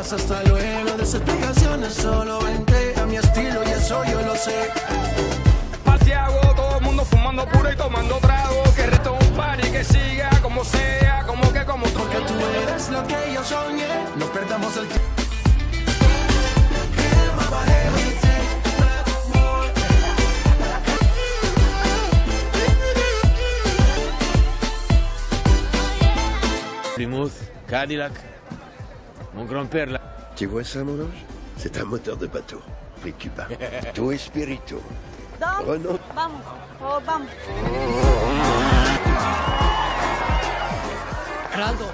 más, hasta luego. De explicaciones, solo vente a mi estilo y eso yo lo sé. Paseago, todo el mundo fumando puro y tomando trago. Que resto un party que siga como sea, como que como tú. Porque tú eres lo que yo soñé. No perdamos el tiempo. Plymouth, Cadillac, mon grand-père là. Tu vois ça, mon ange? C'est un moteur de bateau, prix Cuba. Tout espirito. Renault. Vamos, oh, vamos. Arnaldo.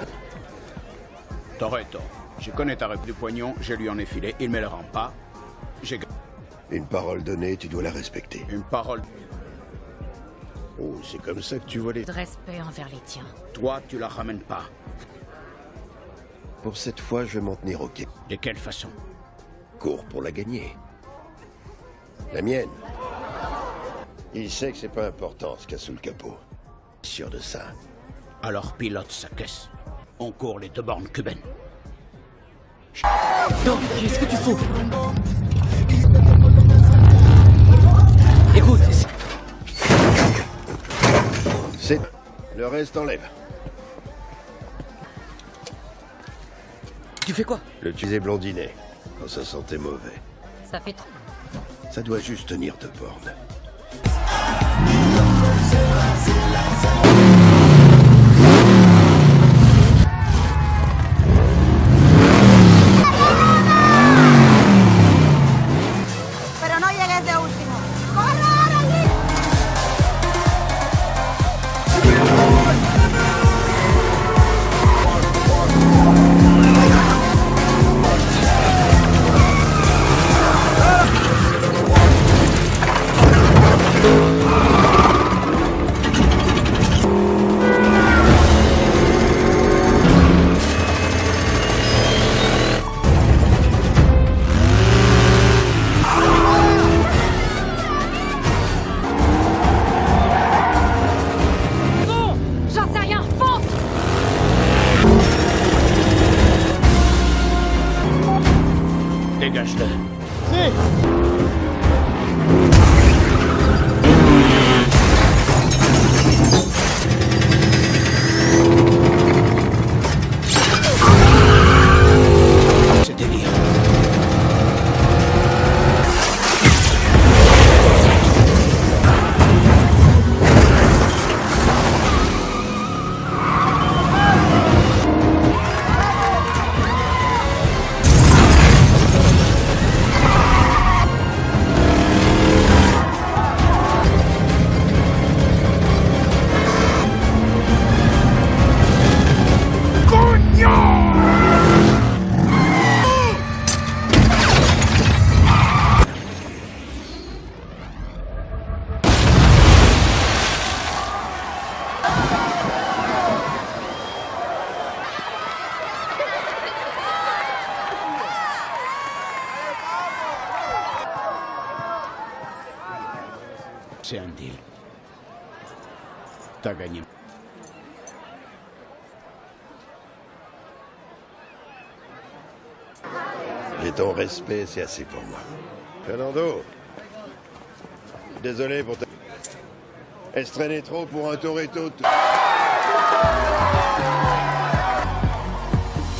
Toretto, je connais ta rêve du poignon, je lui en ai filé, il me le rend pas. J'ai Une parole donnée, tu dois la respecter. une parole. Oh, c'est comme ça que tu vois les... De respect envers les tiens. Toi, tu la ramènes pas. Pour cette fois, je vais m'en tenir au quai. De quelle façon? Cours pour la gagner. La mienne. Il sait que c'est pas important ce qu'il y a sous le capot. Sûr de ça. Alors pilote sa caisse. On court les 2 bornes cubaines. Non, qu'est-ce que tu fous? Écoute, C'est... Le reste enlève. tu fais quoi? Le tuer blondinet, quand ça sentait mauvais. Ça fait trop. Ça doit juste tenir 2 bornes. Pero no llegues de último. ¡Corre, órale! J'en sais rien, fonce! Dégage-le. C'est délire. C'est un deal. T'as gagné. J'ai ton respect, c'est assez pour moi. Fernando. Désolé pour ta... Elle se traînait trop pour un Toretto.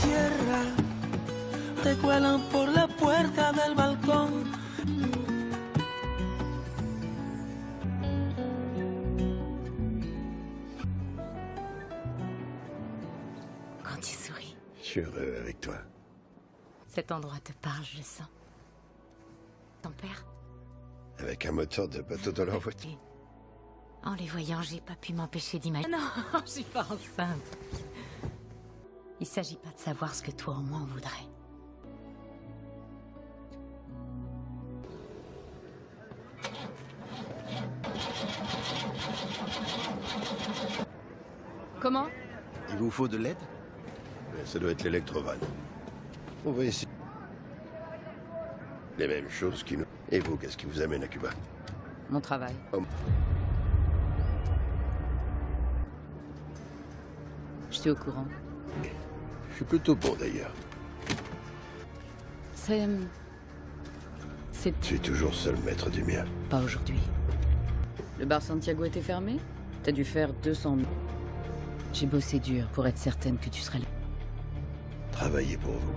Tierra, te cuelan por la puerta del balcón. Quand tu souris, Je suis heureux avec toi. cet endroit te parle, je le sens. Ton père? Avec un moteur de bateau dans leur voiture. En les voyant, j'ai pas pu m'empêcher d'imaginer. Non, je suis pas enceinte. Il s'agit pas de savoir ce que toi au moins voudrais. Comment? Il vous faut de l'aide? Ça doit être l'électrovan. On va essayer. Les mêmes choses qui nous... Et vous, qu'est-ce qui vous amène à Cuba? Mon travail. Oh. Je suis au courant. Je suis plutôt pour, d'ailleurs. C'est Tu es toujours seul maître du mien. pas aujourd'hui. Le bar Santiago était fermé? T'as dû faire 200 000. J'ai bossé dur pour être certaine que tu serais là. Travailler pour vous.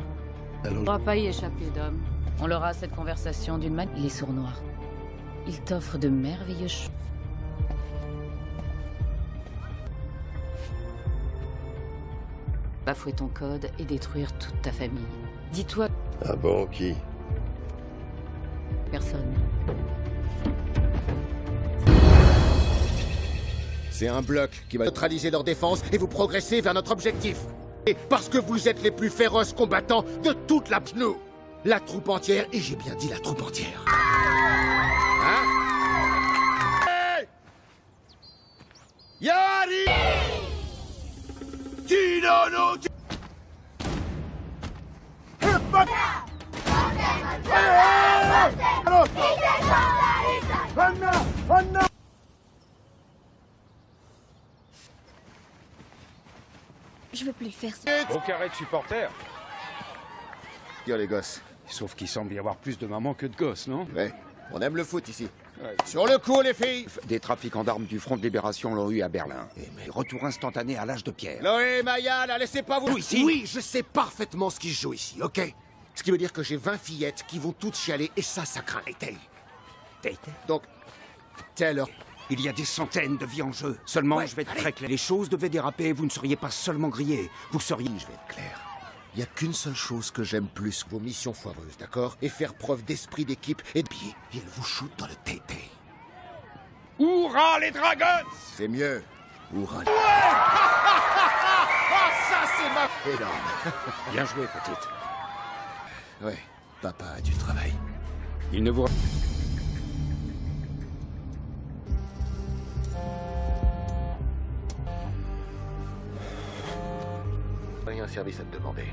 On Allons. pourra pas y échapper, Dom. On aura cette conversation d'une manière. Il est sournois. Il t'offre de merveilleux choses. Bafouer ton code et détruire toute ta famille. Dis-toi, Ah bon, qui? personne. C'est un bloc qui va neutraliser leur défense et vous progresser vers notre objectif. Et parce que vous êtes les plus féroces combattants de toute la nous. La troupe entière, et j'ai bien dit la troupe entière. Hein? Hey! Yari! Tinono! Je veux plus le faire. Au carré de supporters. Yo les gosses. Sauf qu'il semble y avoir plus de mamans que de gosses, non? Ouais, on aime le foot ici. Ouais. Sur le coup les filles! Des trafiquants d'armes du Front de Libération l'ont eu à Berlin. Et retour instantané à l'âge de pierre. Chloé, Maya, la laissez pas vous ici. Oui, je sais parfaitement ce qui se joue ici, ok? Ce qui veut dire que j'ai 20 fillettes qui vont toutes chialer, et ça craint. Donc, Taylor. Il y a des centaines de vies en jeu. Seulement, Ouais, je vais être allez. très clair. Les choses devaient déraper, vous ne seriez pas seulement grillés. Vous seriez... Je vais être clair. Il y a qu'une seule chose que j'aime plus que vos missions foireuses, d'accord? Et faire preuve d'esprit d'équipe et de pied. Et elle vous shoot dans le tété. Hurrah, les Dragons! C'est mieux. Hurrah. Ouais! Ça, c'est ma... Énorme. Bien joué, petite. Ouais, papa a du travail. Il ne vous... Rien un service à te demander.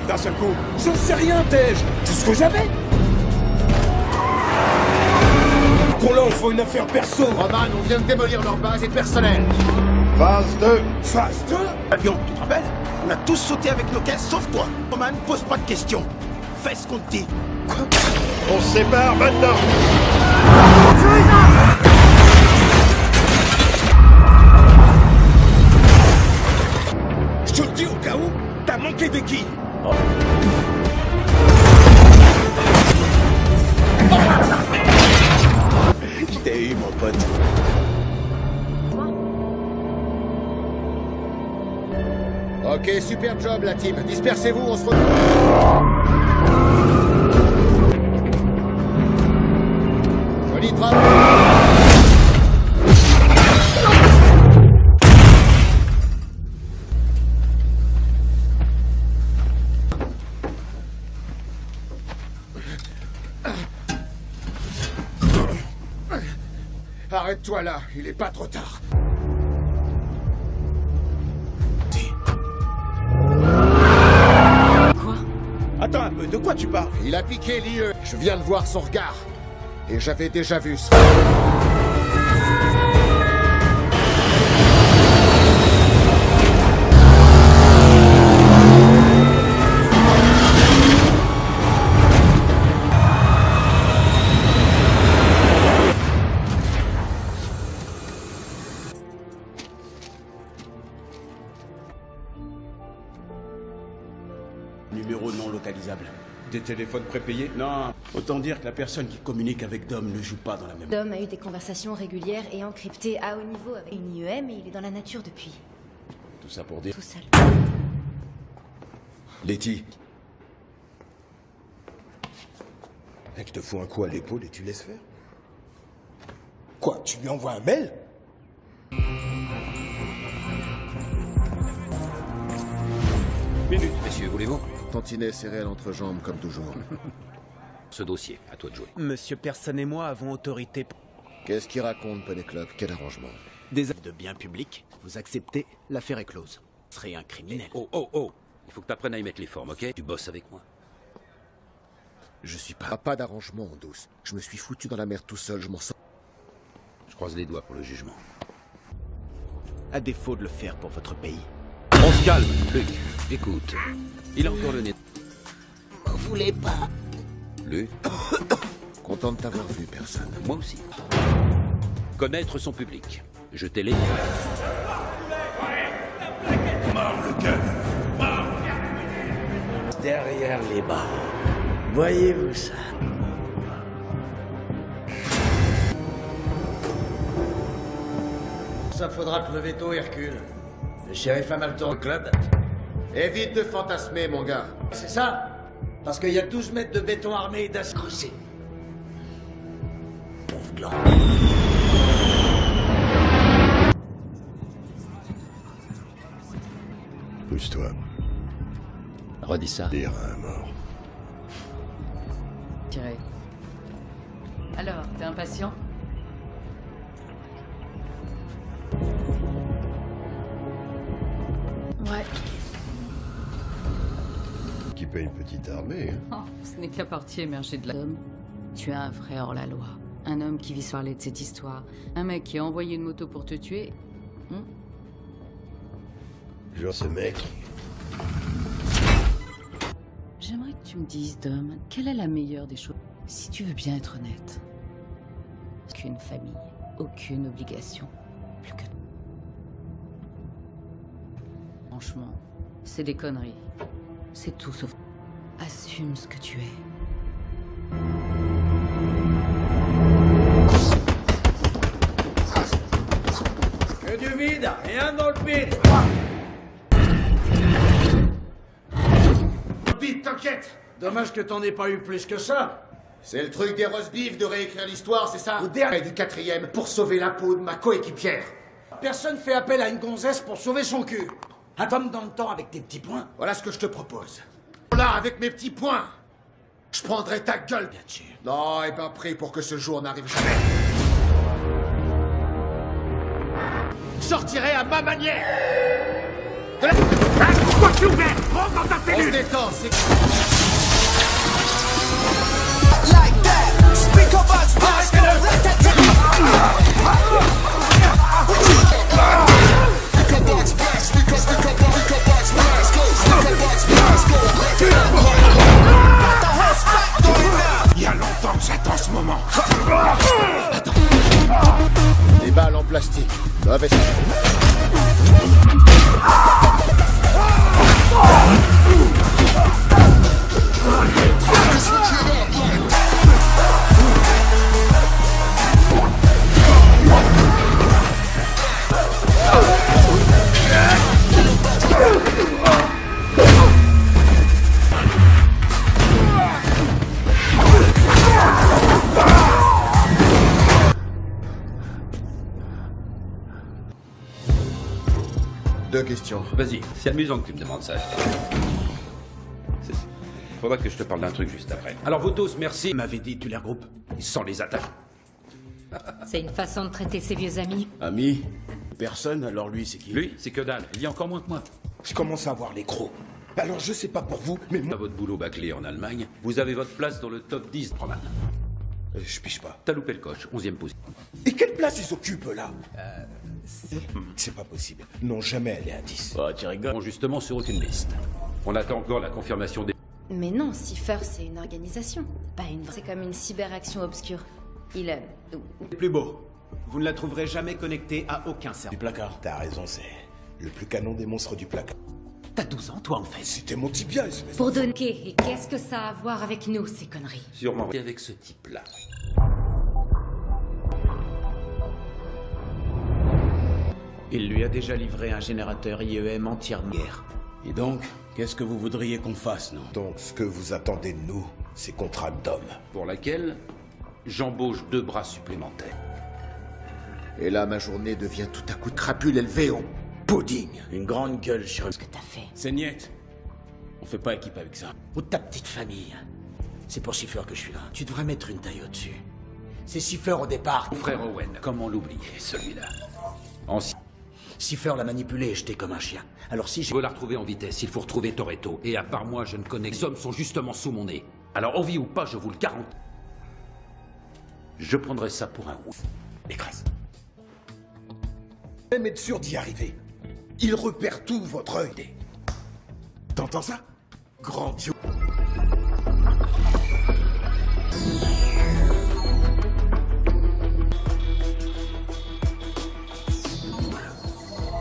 D'un seul coup. J'en sais rien, Tej. Tout ce que j'avais. Pour là, on fait une affaire perso. Roman, on vient de démolir leur base et personnel. Phase 2. Phase 2. Avion, tu te rappelles? On a tous sauté avec nos caisses, sauf toi. Roman, pose pas de questions. Fais ce qu'on te dit. On se sépare maintenant. Je te le dis au cas où, t'as manqué de qui? Je t'ai eu, mon pote. Ok, super job la team. Dispersez-vous, on se retrouve. Joli travail. Arrête-toi là, il est pas trop tard. Quoi? Attends un peu, de quoi tu parles? Il a piqué l'IE. Je viens de voir son regard. Et j'avais déjà vu ça. Numéro non localisable. Des téléphones prépayés? Non. Autant dire que la personne qui communique avec Dom ne joue pas dans la même... Dom a eu des conversations régulières et encryptées à haut niveau avec une IEM et il est dans la nature depuis. Tout ça pour dire... Tout seul. Letty. Elle te fout un coup à l'épaule et tu laisses faire? Quoi, tu lui envoies un mail? Minute, messieurs, voulez-vous? Tantinet serré à l'entrejambe comme toujours. Ce dossier, à toi de jouer. Monsieur Personne et moi avons autorité... Qu'est-ce qu'il raconte, Pennyclub? Quel arrangement? Des de biens publics, vous acceptez, l'affaire est close. Vous serez un criminel. Oh, oh, oh! Il faut que tu apprennes à y mettre les formes, ok? Tu bosses avec moi. Je suis pas d'arrangement, douce. Je me suis foutu dans la merde tout seul, je m'en sors. Je croise les doigts pour le jugement. À défaut de le faire pour votre pays. On se calme, Luc. Écoute, il a encore le nez. M'en voulez pas. Luc. Content de t'avoir vu, personne. Moi aussi. Connaître son public. Je t'ai les... Mort le cœur. Derrière les barres. Voyez-vous ça? Ça faudra te lever tôt, Hercule. Le shérif a mal tourné au club. Évite de fantasmer, mon gars. C'est ça? Parce qu'il y a 12 mètres de béton armé et d'acier creusé. Pauvre gland. Pousse-toi. Redis ça. Dire un mort. Tiré. Alors, t'es impatient? Ouais. Qui paye une petite armée, hein? Oh, ce n'est que la partie émergée de l'homme. Tu as un frère hors la loi. Un homme qui vit parler de cette histoire. Un mec qui a envoyé une moto pour te tuer. Genre ce mec. J'aimerais que tu me dises, Dom, quelle est la meilleure des choses? Si tu veux bien être honnête. Aucune famille, aucune obligation. Plus que... Franchement, c'est des conneries. C'est tout sauf... Assume ce que tu es. Que du vide, rien dans le vide. Vite, t'inquiète. Dommage que t'en aies pas eu plus que ça. C'est le truc des roast beef de réécrire l'histoire, c'est ça? Au dernier du 4e pour sauver la peau de ma coéquipière. Personne fait appel à une gonzesse pour sauver son cul. Un homme dans le temps avec tes petits points. Voilà ce que je te propose. Là, avec mes petits points, je prendrai ta gueule, bien sûr. Non, et ben prie pour que ce jour n'arrive jamais. Je sortirai à ma manière. Pourquoi tu ouvert? Rentre dans ta cellule. On se détend, c'est... Like that, speak up as fast, Il y a longtemps que j'attends ce moment. Attends. Des balles en plastique. Mauvais. Deux questions. Vas-y, c'est amusant que tu me demandes ça. Faudra que je te parle d'un truc juste après. Alors vous tous, merci. M'avait dit, tu les regroupes. Sans les attaques. C'est une façon de traiter ses vieux amis. Ami? Personne, alors lui, c'est qui? Lui, c'est que dalle. Il y a encore moins que moi. Je commence à avoir les crocs. Alors je sais pas pour vous, mais moi... À votre boulot bâclé en Allemagne, vous avez votre place dans le top 10 Roman. Je piche pas. T'as loupé le coche, 11e position. Et quelle place ils occupent là? C'est pas possible. Non, jamais aller à 10. Oh, tu rigoles. Bon, justement, sur aucune liste. On attend encore la confirmation des... Mais non, Cipher, c'est une organisation. Pas une... C'est comme une cyberaction obscure. Il C'est plus beau. Vous ne la trouverez jamais connectée à aucun serveur. Du placard. T'as raison, c'est le plus canon des monstres du placard. T'as 12 ans, toi, en fait. C'était mon tibia, espèce. Pour donner... Et qu'est-ce que ça a à voir avec nous, ces conneries? Sûrement. Et avec ce type-là. Il lui a déjà livré un générateur IEM entière-guerre. Et donc, qu'est-ce que vous voudriez qu'on fasse, non? Donc, ce que vous attendez de nous, c'est qu'on traque Dom. Pour laquelle, j'embauche 2 bras supplémentaires. Et là, ma journée devient tout à coup de crapule élevée au pudding. Une grande gueule sur Ce que t'as fait. C'est niette. On fait pas équipe avec ça. ou de ta petite famille. C'est pour Cipher que je suis là. Tu devrais mettre une taille au-dessus. C'est Cipher au départ. Mon frère Owen, comment l'oublier, celui-là? Ancien. Cipher l'a manipulé et jeté comme un chien. Alors si Je veux la retrouver en vitesse, il faut retrouver Toretto. Et à part moi, je ne connais... Les hommes sont justement sous mon nez. Alors on vit ou pas, je vous le garantis. Je prendrai ça pour un ouf. Écrase. Même être sûr d'y arriver. Il repère tout votre œil. T'entends ça? Grandiose.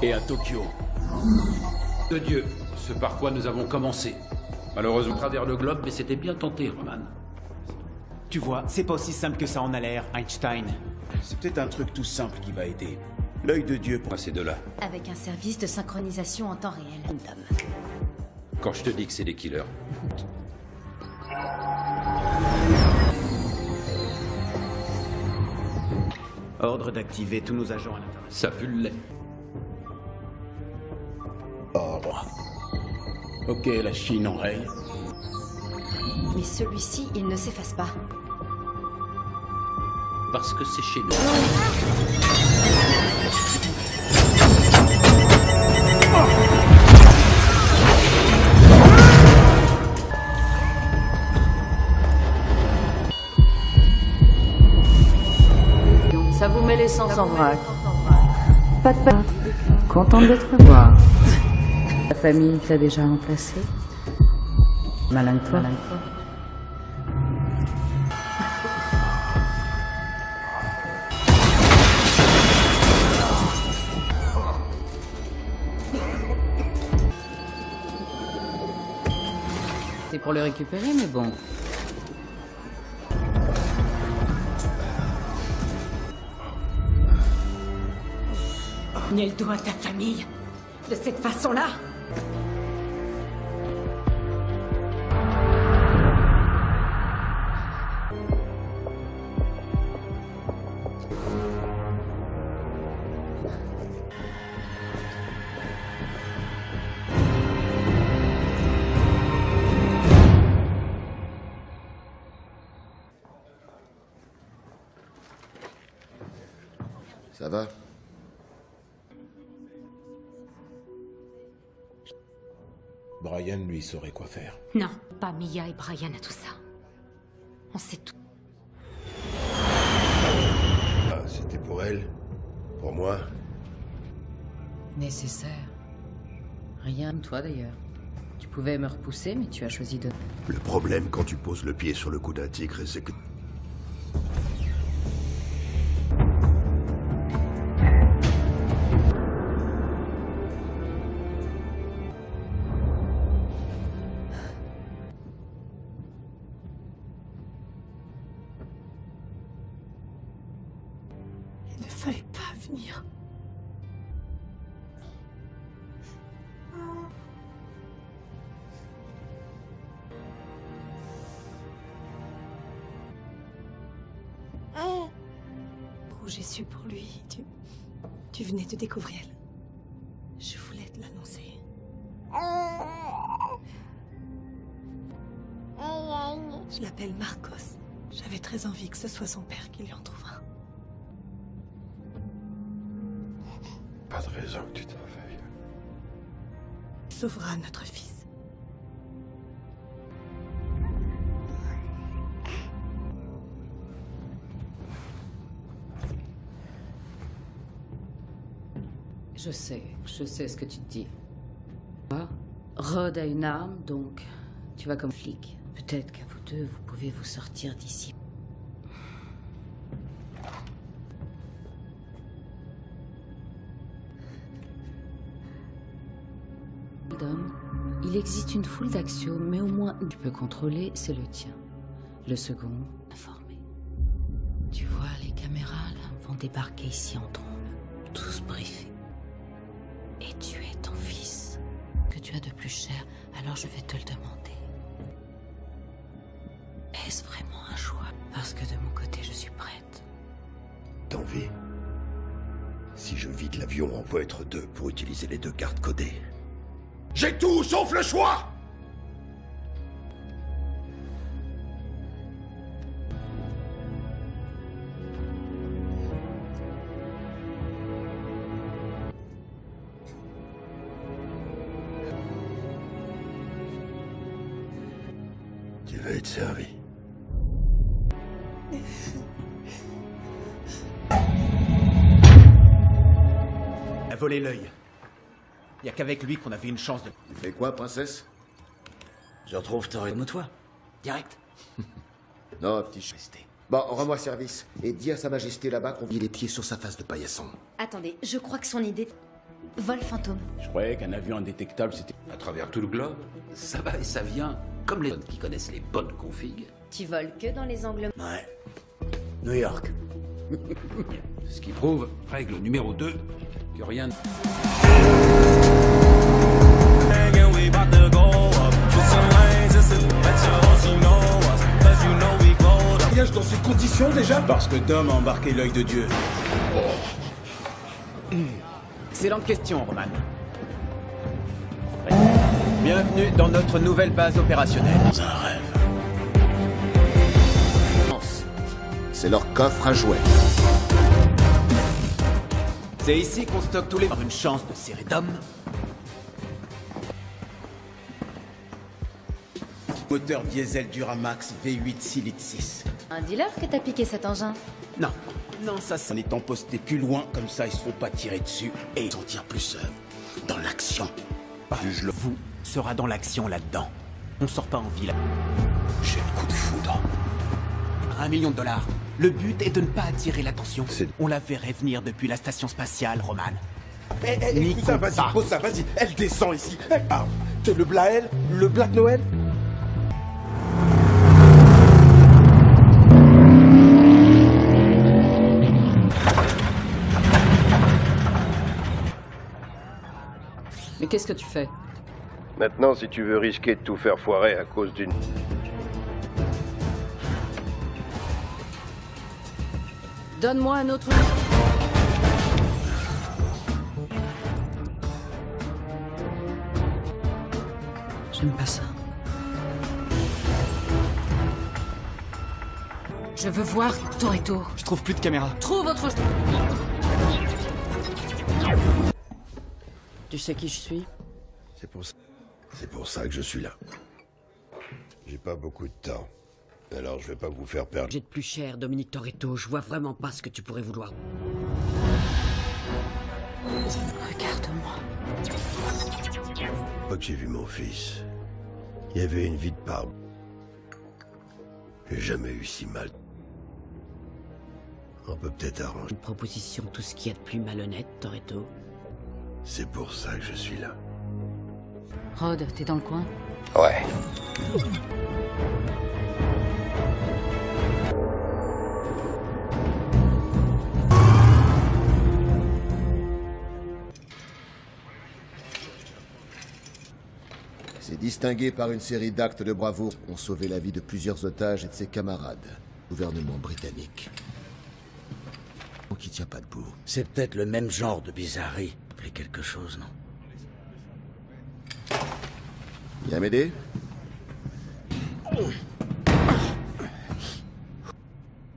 Et à Tokyo. De Dieu, ce par quoi nous avons commencé. Malheureusement, à travers le globe, mais c'était bien tenté, Roman. Tu vois, c'est pas aussi simple que ça en a l'air, Einstein. C'est peut-être un truc tout simple qui va aider. L'œil de Dieu pour ces deux-là. Avec un service de synchronisation en temps réel, Dom. Quand je te dis que c'est des killers. Ordre d'activer tous nos agents à l'intérieur. Ça pue le lait. Ordre. Ok, la Chine en raye. Mais celui-ci, il ne s'efface pas. Parce que c'est chez nous. Ça vous met l'essence en vrac. Pas de peine. Contente de te revoir. Ta famille t'a déjà remplacé? Malin que toi. C'est pour le récupérer, mais bon. Nier le doigt à ta famille de cette façon-là. Ça va? Brian, lui, saurait quoi faire. Non, pas Mia et Brian à tout ça. On sait tout. Ah, c'était pour elle? Pour moi? Nécessaire. Rien de toi d'ailleurs. Tu pouvais me repousser, mais tu as choisi de... Le problème quand tu poses le pied sur le cou d'un tigre, c'est que... Il ne fallait pas venir. Où j'ai su pour lui, tu venais de découvrir. Je voulais te l'annoncer. Je l'appelle Marcos. J'avais très envie que ce soit son père qui lui en trouve un. Pas de raison que tu t'en veuilles. Sauvera notre fils. Je sais ce que tu te dis. Rod a une arme, donc tu vas comme flic. Peut-être qu'à vous deux, vous pouvez vous sortir d'ici. Dom, il existe une foule d'axiomes, mais au moins tu peux contrôler, c'est le tien. Le second, informer. Tu vois, les caméras là, vont débarquer ici en trombe, tous briefés. Et tu es ton fils, que tu as de plus cher, alors je vais te le demander. Est-ce vraiment un choix? Parce que de mon côté, je suis prête. T'en vis? Si je vide l'avion, on peut être deux pour utiliser les deux cartes codées. J'ai tout sauf le choix! vas être servi. Il a volé l'œil. Y a qu'avec lui qu'on avait une chance de... Tu fais quoi, princesse? Je retrouve Toretto. Comme toi. Direct. Non, petit resté. Bon, rends-moi service. Et dis à sa majesté là-bas qu'on vit les pieds sur sa face de paillasson. Attendez, je crois que son idée... Vol fantôme. Je croyais qu'un avion indétectable, c'était... À travers tout le globe, ça va et ça vient, comme les qui connaissent les bonnes configs. Tu voles que dans les angles... Ouais. New York. Ce qui prouve, règle numéro 2, que rien... Dans ces conditions déjà? Parce que Dom a embarqué l'œil de Dieu. Excellente question, Roman. Bienvenue dans notre nouvelle base opérationnelle. Dans un rêve. C'est leur coffre à jouets. C'est ici qu'on stocke tous les... Par une chance de serrer Dom. Moteur diesel Duramax V8 6 litres 6. Un dealer que t'as piqué cet engin? Non. Non, ça En étant posté plus loin, comme ça ils se font pas tirer dessus et ils sentir plus dans l'action. Juge le vous sera dans l'action là-dedans. On sort pas en ville. J'ai le coup de foudre. 1 million de dollars. Le but est de ne pas attirer l'attention. On la verrait venir depuis la station spatiale, Roman. Écoute ça, vas-y, pose ça, vas-y. Elle descend ici. Elle parle. T'es le Blaël? Le Black Noël? Mais qu'est-ce que tu fais? Maintenant, si tu veux risquer de tout faire foirer à cause d'une... Donne-moi un autre... J'aime pas ça. Je veux voir Toretto. Je trouve plus de caméra. Trouve autre chose. Tu sais qui je suis? C'est pour ça que je suis là. J'ai pas beaucoup de temps. Alors je vais pas vous faire perdre. J'ai de plus cher, Dominique Toretto. Je vois vraiment pas ce que tu pourrais vouloir. Regarde-moi. Pas que j'ai vu mon fils. Il y avait une vie de parle. J'ai jamais eu si mal. On peut peut-être arranger. Une proposition, tout ce qu'il y a de plus malhonnête, Toretto. C'est pour ça que je suis là. Rod, t'es dans le coin? Ouais. C'est distingué par une série d'actes de bravoure qui ont sauvé la vie de plusieurs otages et de ses camarades. Gouvernement britannique. Qui tient pas debout. C'est peut-être le même genre de bizarrerie. Appelez quelque chose, non? Viens m'aider?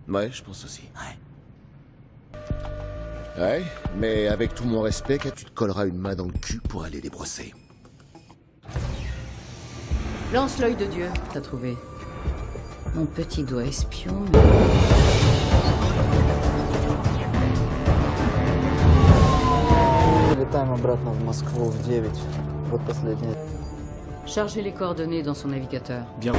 Ouais, je pense aussi. Ouais, mais avec tout mon respect, tu te colleras une main dans le cul pour aller les brosser. Lance l'œil de Dieu. T'as trouvé? Mon petit doigt espion. Летаем обратно в Москву в 9. Вот последняя. Chargez les coordonnées dans son navigateur. Bien.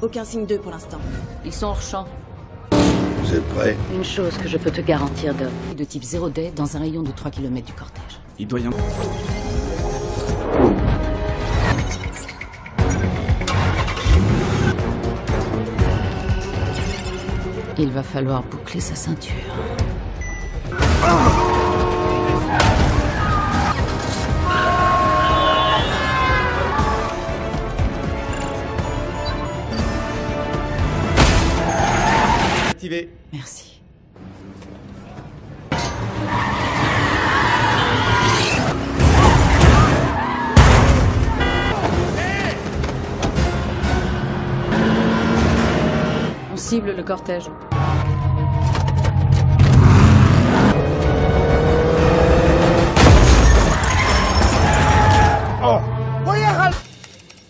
Aucun signe d'eux pour l'instant. Ils sont hors champ. Vous êtes prêts? Une chose que je peux te garantir, Dom. De type 0D dans un rayon de 3 km du cortège. Il doit y en... Il va falloir boucler sa ceinture. Activé. Merci. Cible le cortège.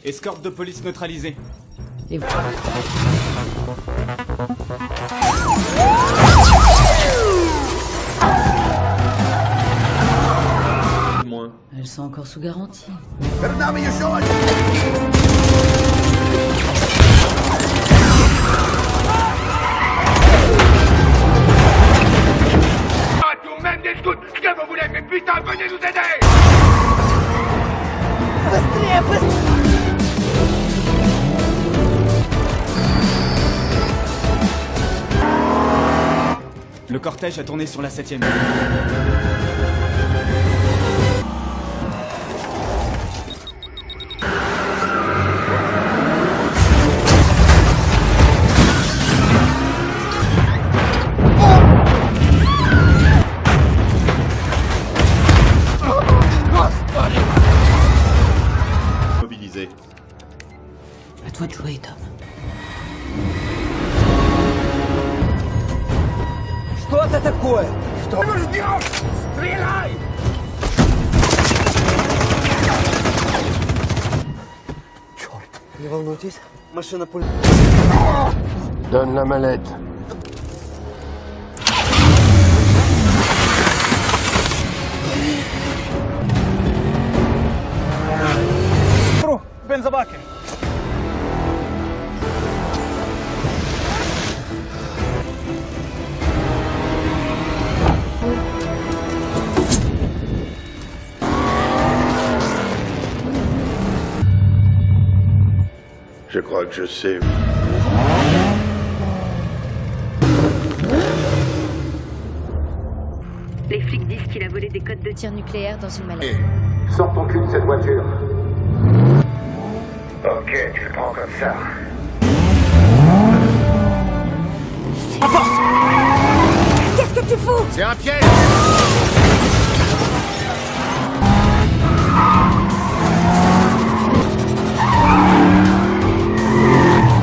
Escorte de police neutralisée. Et vous... Elles sont encore sous garantie. Même des scouts, ce que vous voulez, mais putain, venez nous aider! Le cortège a tourné sur la 7ème. Mobilisé. À toi de jouer, Tom. Что это такое? Что мы ждем? Стреляй! Черт, не волнуйтесь, машина пуль... Donne la mallette. Бензобаки! Je crois que je sais. Les flics disent qu'il a volé des codes de tir nucléaire dans une mallette. Sors ton cul de cette voiture. Ok, tu le prends comme ça. En force! Qu'est-ce que tu fous? C'est un piège!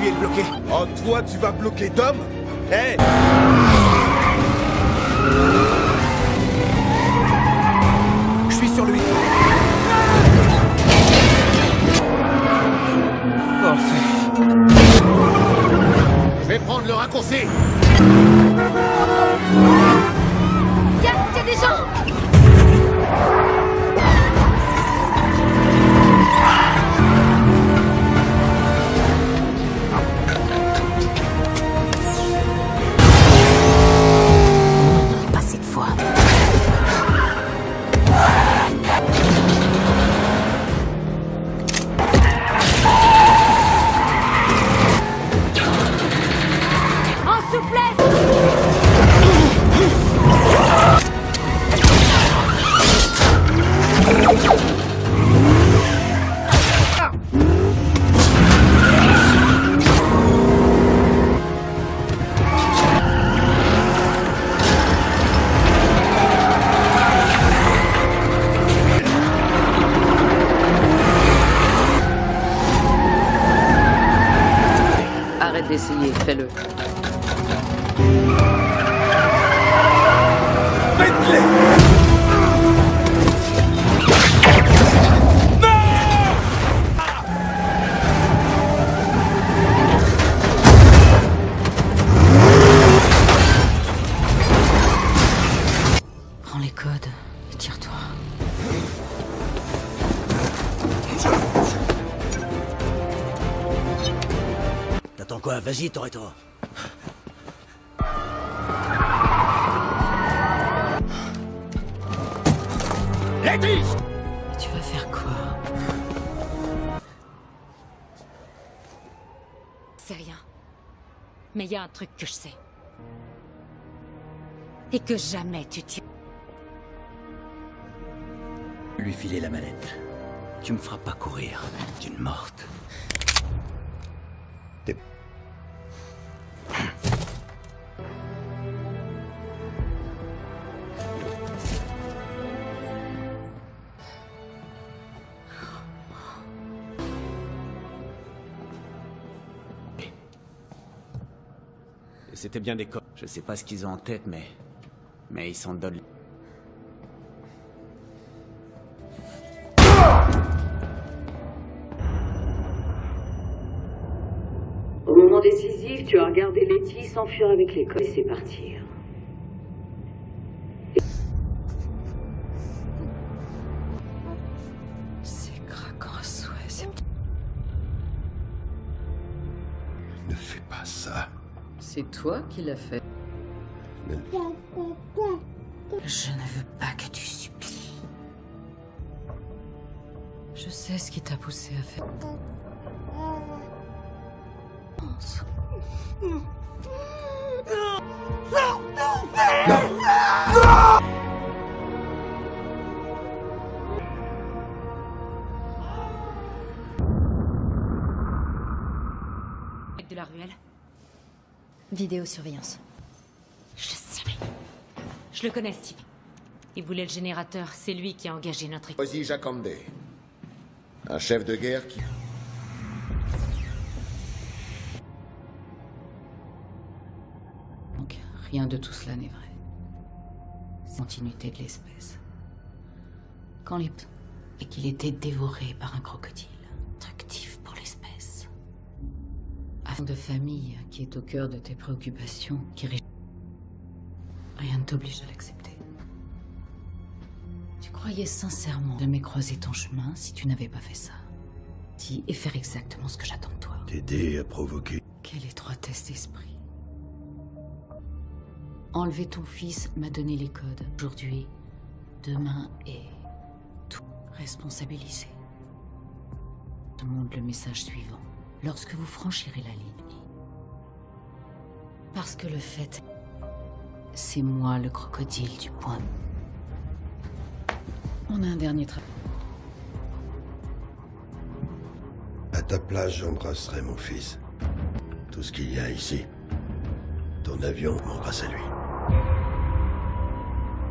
Lui est bloqué. Oh, toi, tu vas bloquer Dom? Hé! Je suis sur lui. Je vais prendre le raccourci! Y'a des gens! Pas cette fois. En souplesse! Arrête d'essayer, fais-le. Prends les codes et tire-toi. T'attends quoi? Vas-y, Toretto. Tu vas faire quoi? C'est rien. Mais il y a un truc que je sais. Et que jamais tu tires. Lui filer la mallette. Tu me feras pas courir d'une morte. c'était bien des co... Je sais pas ce qu'ils ont en tête, mais ils s'en donnent... Au moment décisif, tu as regardé Letty s'enfuir avec les codes et laisser partir. C'est craquant à souhait, c'est... Ne fais pas ça. C'est toi qui l'as fait. Je ne veux pas que tu supplies. Je sais ce qui t'a poussé à faire. De la ruelle. Vidéosurveillance. Je le savais. Je le connais, Steve. Il voulait le générateur. C'est lui qui a engagé notre équipe. Ozzy Jacande. Un chef de guerre qui... Donc, rien de tout cela n'est vrai. C'est la continuité de l'espèce. Quand les... et qu'il était dévoré par un crocodile. Destructif pour l'espèce. Afin de famille qui est au cœur de tes préoccupations, rien ne t'oblige à l'accepter. Tu croyais sincèrement jamais croiser ton chemin si tu n'avais pas fait ça. Dis et faire exactement ce que j'attends de toi. T'aider à provoquer. Quelle étroitesse d'esprit. Enlever ton fils m'a donné les codes. Aujourd'hui, demain et tout responsabilisé. Je te montre le message suivant. Lorsque vous franchirez la ligne. Parce que le fait, c'est moi le crocodile du point. On a un dernier travail. À ta place, j'embrasserai mon fils. Tout ce qu'il y a ici. Ton avion grâce à lui.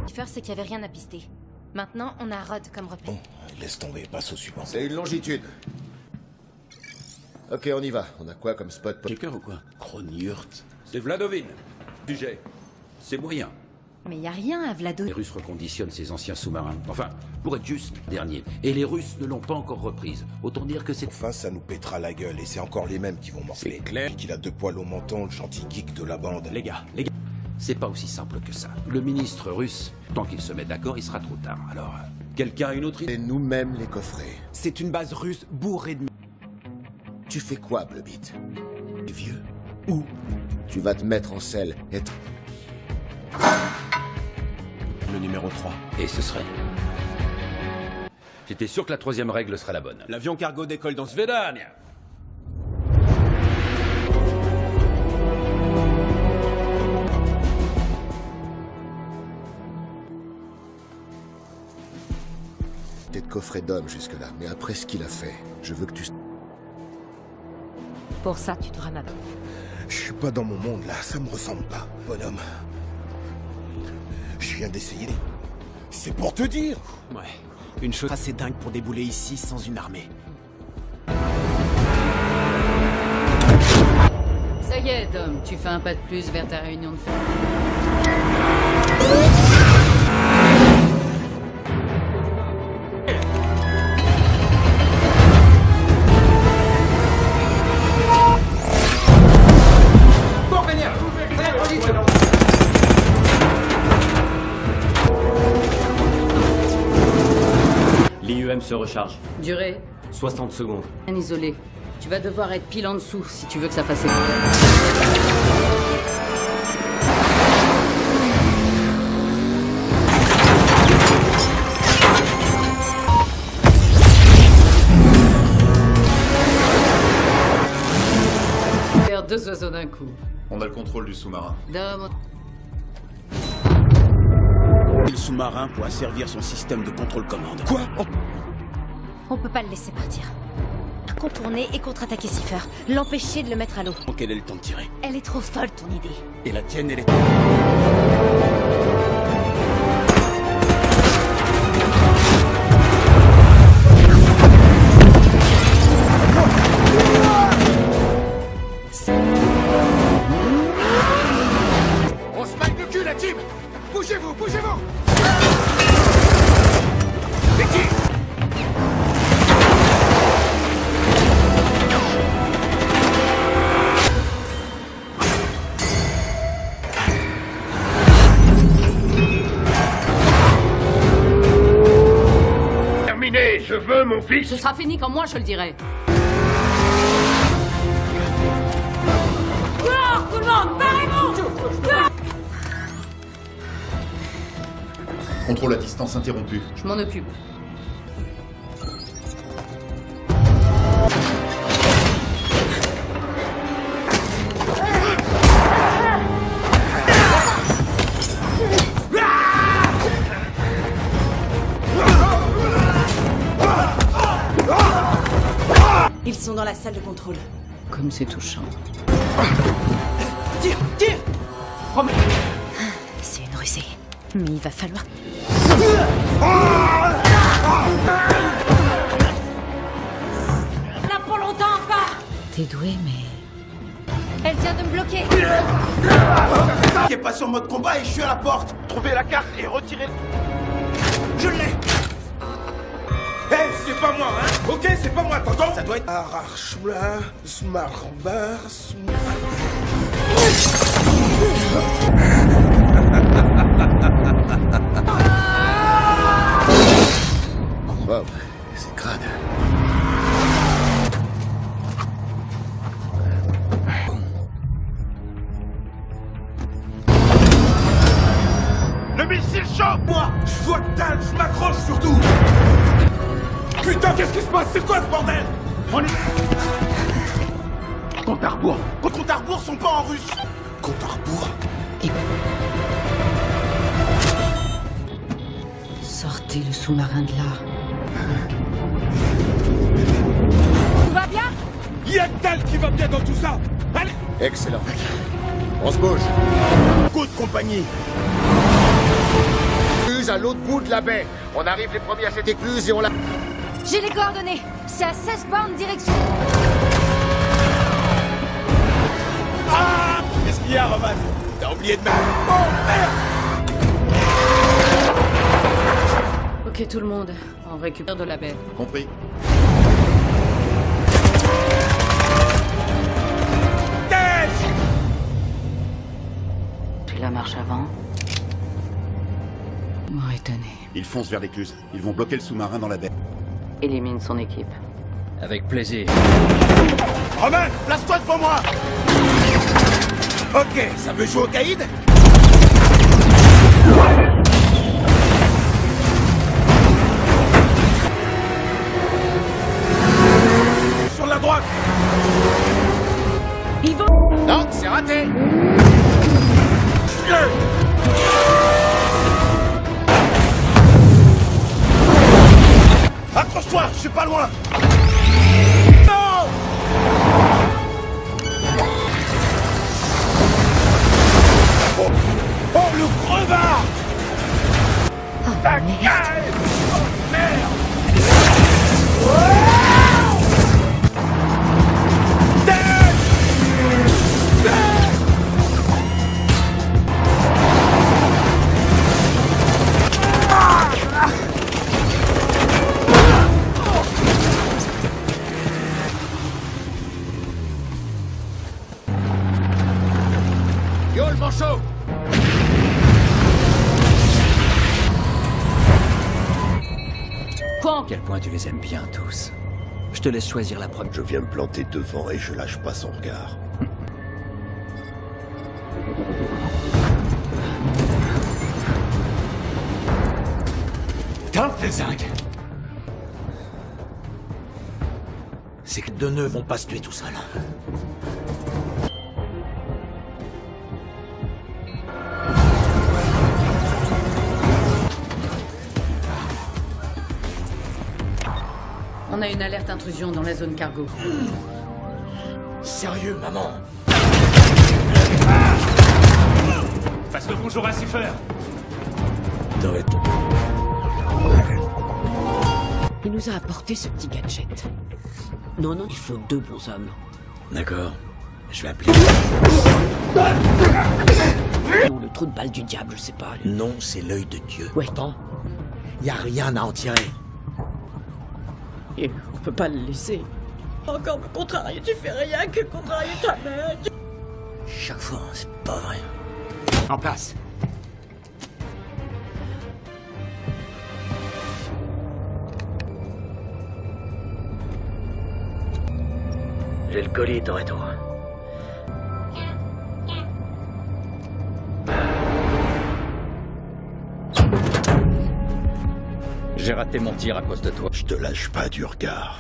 Ce qu'il faut faire, c'est qu'il n'y avait rien à pister. Maintenant, on a Rod comme repère. Bon, laisse tomber, passe au suivant. C'est une longitude. Ok, on y va. On a quoi comme spot pour... Quelqu'un ou quoi? Kronjurt. C'est Vladovine. Sujet. C'est moyen. Mais il n'y a rien à Vlado. Les Russes reconditionnent ces anciens sous-marins. Enfin, pour être juste, dernier. Et les Russes ne l'ont pas encore reprise. Autant dire que c'est... Enfin, ça nous pètera la gueule, et c'est encore les mêmes qui vont morfler. C'est clair. Qu'il a 2 poils au menton, le gentil geek de la bande. Les gars. C'est pas aussi simple que ça. Le ministre russe, tant qu'il se met d'accord, il sera trop tard. Alors, quelqu'un a une autre idée? Et nous-mêmes les coffrets. C'est une base russe bourrée de... Tu fais quoi, Blobit? Vieux. Où? Tu vas te mettre en selle et... Le numéro 3. Et ce serait... J'étais sûr que la 3e règle serait la bonne. L'avion cargo décolle dans... Svedania. T'es de coffret d'homme jusque-là, mais après ce qu'il a fait, je veux que tu... Pour ça, tu devras m'attendre. Je suis pas dans mon monde là, ça me ressemble pas, bonhomme. Je viens d'essayer. C'est pour te dire. Ouais. Une chose assez dingue pour débouler ici sans une armée. Ça y est, Dom, tu fais un pas de plus vers ta réunion de famille. L'IEM se recharge. Durée 60 secondes. Bien isolé. Tu vas devoir être pile en dessous si tu veux que ça fasse effet. Faire 2 oiseaux d'un coup. On a le contrôle du sous-marin. Dom. Le sous-marin pourra servir son système de contrôle-commande. Quoi? On peut pas le laisser partir. Contourner et contre-attaquer Cipher. L'empêcher de le mettre à l'eau. Quel est le temps de tirer? Elle est trop folle, ton idée. Et la tienne, elle est... fils. Ce sera fini quand moi je le dirai. Dehors, tout le monde, barrez-vous! Dehors! Contrôle à distance interrompu. Je m'en occupe. Ils sont dans la salle de contrôle. Comme c'est touchant. Tire, tire! C'est une rusée. Mais il va falloir... Là pour longtemps, pas! T'es doué, mais... Elle vient de me bloquer. Qui est passé en mode combat et je suis à la porte. Trouvez la carte et retirez. Je l'ai. C'est pas moi, hein. Ok, c'est pas moi, t'entends? Ça doit être... Arachmla, Smarbar, Wow, c'est crade. Le missile choque. Moi, je vois que dalle, je m'accroche surtout. Putain, qu'est-ce qui se passe? C'est quoi ce bordel? On est... Compte à rebours. Compte à rebours sont pas en russe. Compte à rebours. Sortez le sous-marin de là. Tout va bien? Y'a que dalle qui va bien dans tout ça. Allez. Excellent. On se bouge. Coup de compagnie. Écluse à l'autre bout de la baie. On arrive les premiers à cette écluse et on la... J'ai les coordonnées. C'est à 16 bornes direction. Ah! Qu'est-ce qu'il y a, Roman? T'as oublié de mettre... Oh, merde! Ok, tout le monde. On récupère de la baie. Compris. Puis la marche avant. M'aurait étonné. Ils foncent vers l'écluse. Ils vont bloquer le sous-marin dans la baie. Élimine son équipe. Avec plaisir. Roman, place-toi devant moi! Ok, ça veut jouer au caïd? Sur la droite! Ils vont... Non, c'est raté! Accroche-toi, je suis pas loin! Non! Oh, oh le crevard! Ta gueule! Oh merde! Yo, le manchot! Quoi? À quel point tu les aimes bien tous. Je te laisse choisir la première. Je viens me planter devant et je lâche pas son regard. Tente les zincs. C'est que deux nœuds vont pas se tuer tout seuls. On a une alerte intrusion dans la zone cargo. Sérieux, maman? Fasse le bonjour à Cipher. Il nous a apporté ce petit gadget. Non, non, il faut deux bons hommes. D'accord. Je vais appeler... Non, le trou de balle du diable, je sais pas. Non, c'est l'œil de Dieu. Ouais, tant. Y a rien à en tirer. Et on peut pas le laisser. Encore me contrarier, tu fais rien que contrarier ta mère. Chaque fois, c'est pas vrai. En place. J'ai le colis, Toretto. J'ai raté mon tir à cause de toi. Je te lâche pas du regard.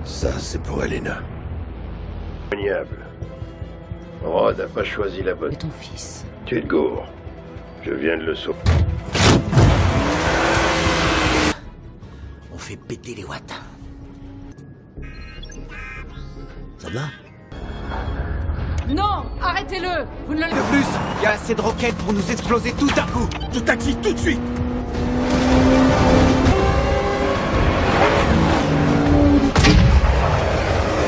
Ça, c'est pour Elena. Maniable. Rod n'a pas choisi la bonne. Et ton fils. Tu es de Gour. Je viens de le sauver. On fait péter les watts. Ça va? Non, arrêtez-le. Vous ne le... De plus, il y a assez de roquettes pour nous exploser tout d'un coup. Je taxi tout de suite.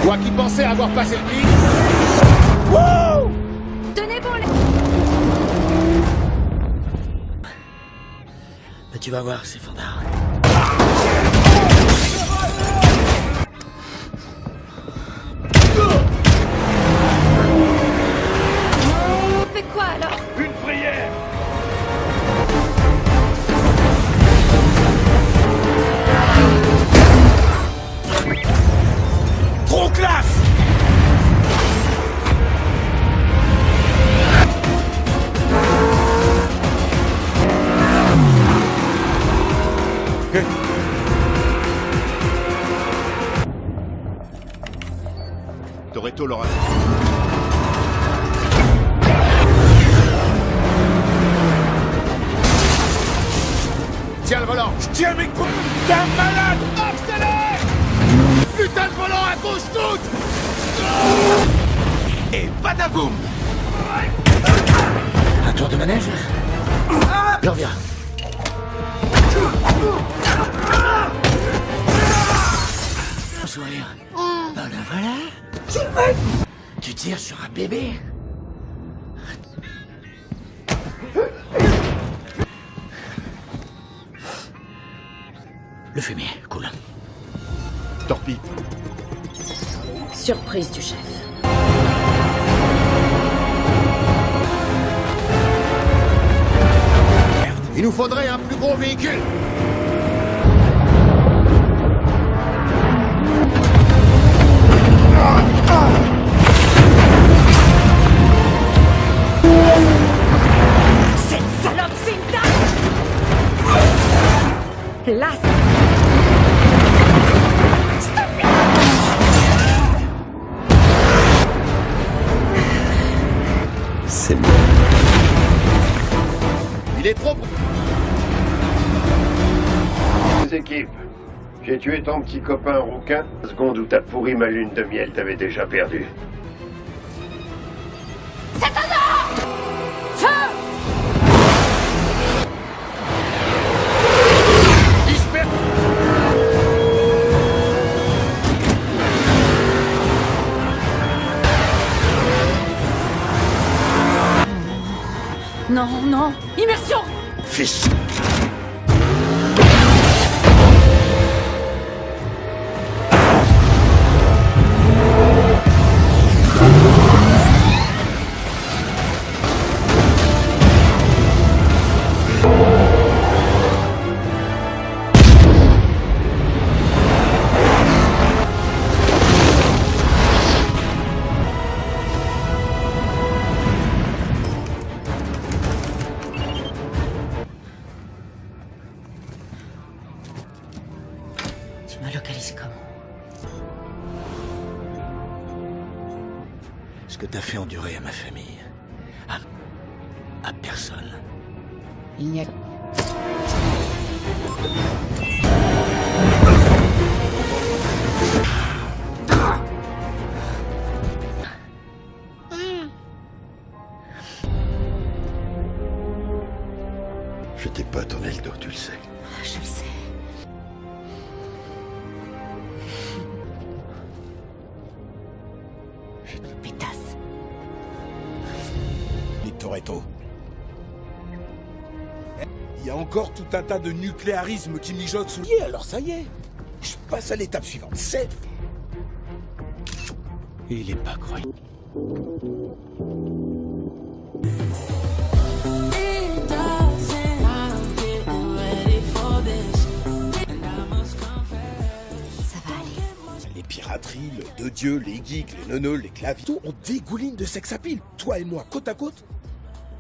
Toi qui pensais avoir passé le pic. Tenez bon les... Mais tu vas voir, c'est fandard. On fait quoi alors? Une prière. Trop classe. Toretto l'aura. Tiens le volant. Tiens mes coups. T'es un malade. Accélère. Putain de volant à gauche toute. Et badaboum. Un tour de manège? Je reviens. Sourire. Ben la voilà. Tu tires sur un bébé? Le fumier, cool. Torpille. Surprise du chef. Il nous faudrait un plus gros véhicule. Cette salope, c'est une dame. Là, C'est bon. Il est trop... Les équipes, j'ai tué ton petit copain rouquin. La seconde où t'as pourri ma lune de miel, t'avais déjà perdu. c'est un ordre. Feu. Disper... Non, non. Immersion. Fils. Tu m'as localisé comment? Ce que t'as fait endurer à ma famille. À personne. Il n'y a... Je t'ai pas tourné le dos, tu le sais. Je le sais. Pétasse. Les Toretto. Il y a encore tout un tas de nucléarisme qui mijote sous le pied, alors ça y est. Je passe à l'étape suivante. C'est... Il est pas croyant. dieu, les geeks, les neuneux, les claviers. Tout, on dégouline de sex appeal. Toi et moi, côte à côte.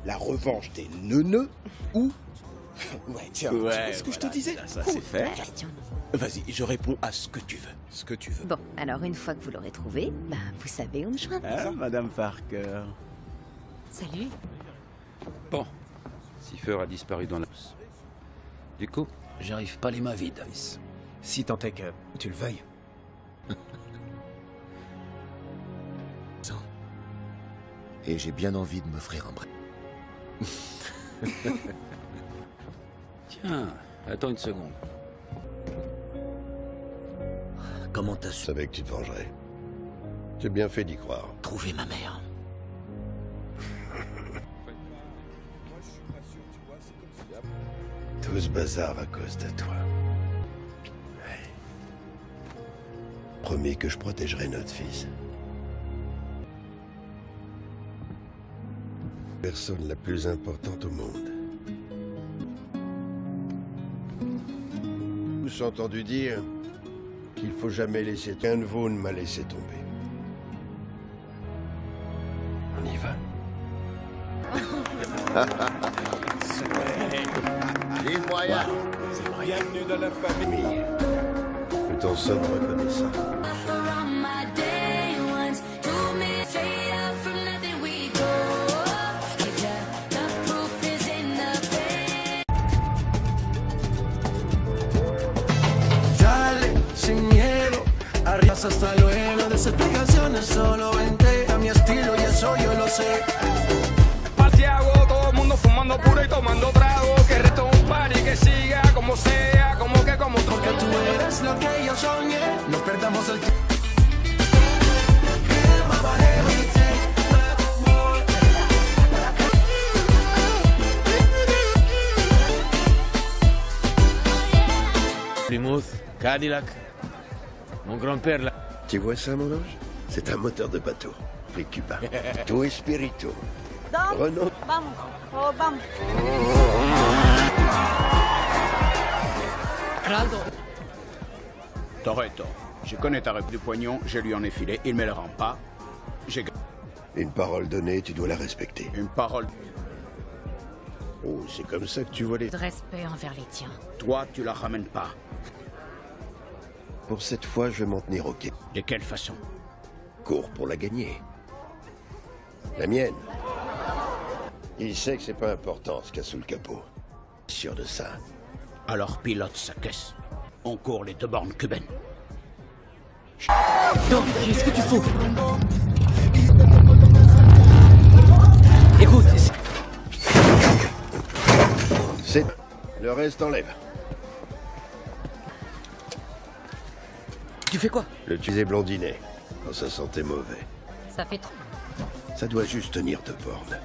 La revanche des neuneux ou... Ouais, tiens, tu vois ce que je te disais? Ça, c'est fait. Vas-y, je réponds à ce que tu veux. Ce que tu veux. Bon, alors une fois que vous l'aurez trouvé, bah, vous savez où me joindre. Ah, Madame Parker. Salut. Bon, Cipher a disparu dans la... Du coup, j'arrive pas les mains vides. Si tant est que tu le veuilles. Et j'ai bien envie de m'offrir un bras. Tiens, attends une seconde. Comment t'as su? Je savais que tu te vengerais. J'ai bien fait d'y croire. Trouver ma mère. Tout ce bazar à cause de toi. Ouais. Promis que je protégerai notre fils. Personne la plus importante au monde. J'ai entendu dire qu'il faut jamais laisser... Un de vous ne m'a laissé tomber. On y va. Vive moyen. Bienvenue dans la famille. Je t'en sonne reconnaissant. Sin miedo, arribas hasta luego, desexplicaciones, solo vente a mi estilo y eso yo lo sé. Paseago, todo el mundo fumando puro y tomando trago, que resto un party que siga como sea, como que como tú. Porque tú eres lo que yo soñé, no perdamos el tiempo. Plymouth, Cadillac. Mon grand-père là. Tu vois ça, mon ange? C'est un moteur de bateau. Prix Cuba. Tout espirito. Renault. Vamos. Oh, vamos. Raldo. Toretto, je connais ta règle du poignon, je lui en ai filé, il me le rend pas. J'ai... Une parole donnée, tu dois la respecter. Une parole... Oh, c'est comme ça que tu vois les... De respect envers les tiens. Toi, tu la ramènes pas. Pour cette fois, je vais m'en tenir au quai. De quelle façon? Cours pour la gagner. La mienne. Il sait que c'est pas important ce qu'il y a sous le capot. Sûr de ça. Alors pilote sa caisse. On court les deux bornes cubaines. Non, qu'est-ce que tu fous? Écoute, c'est... Le reste enlève. Tu fais quoi? Le tuer blondinet, quand ça sentait mauvais. Ça fait trop. Ça doit juste tenir deux bornes.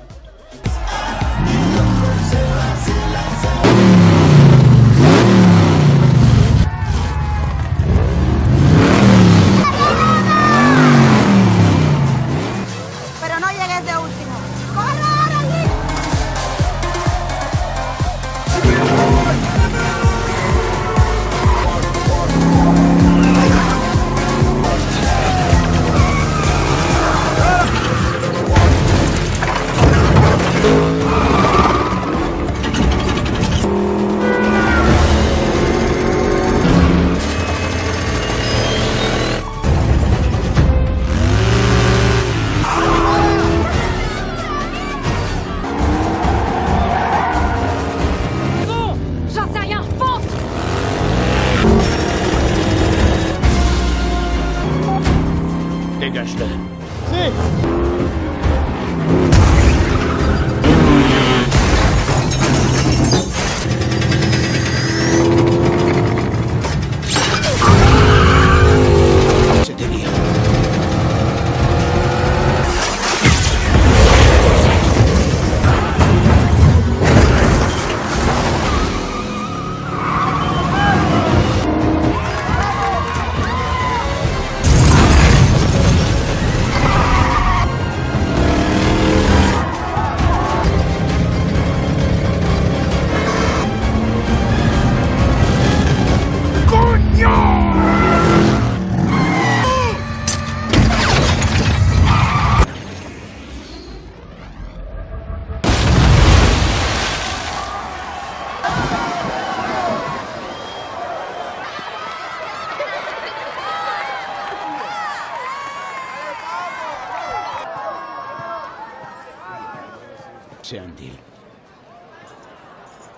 Pero no llegues de último. ¡Corre ahora, Luis!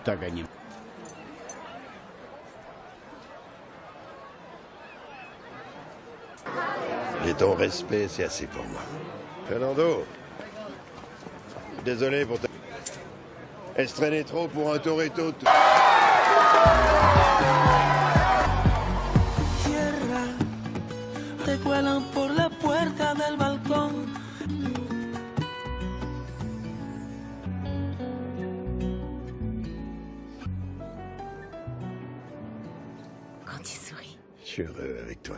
T'as gagné. J'ai ton respect, c'est assez pour moi. Fernando, désolé pour ta... Elle se traînait trop pour un Toretto. Tierra, te cuelan por la puerta del balcón. Quand tu souris, Je suis heureux avec toi.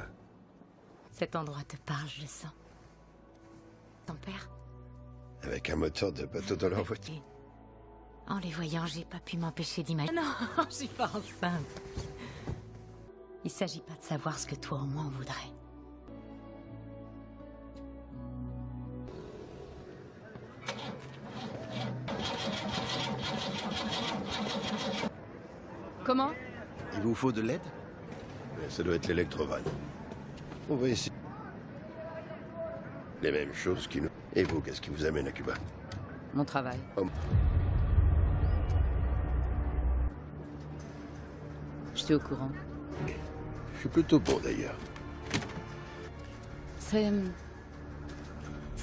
cet endroit te parle, je le sens. Ton père? Avec un moteur de bateau dans leur voiture. En les voyant, j'ai pas pu m'empêcher d'imaginer. Non, je suis pas enceinte. Il s'agit pas de savoir ce que toi au moins on voudrait. Comment? Il vous faut de l'aide? Ça doit être l'électrovan. On va essayer. Les mêmes choses qui nous... Et vous, qu'est-ce qui vous amène à Cuba? Mon travail. Oh. Je suis au courant. Je suis plutôt bon d'ailleurs. C'est...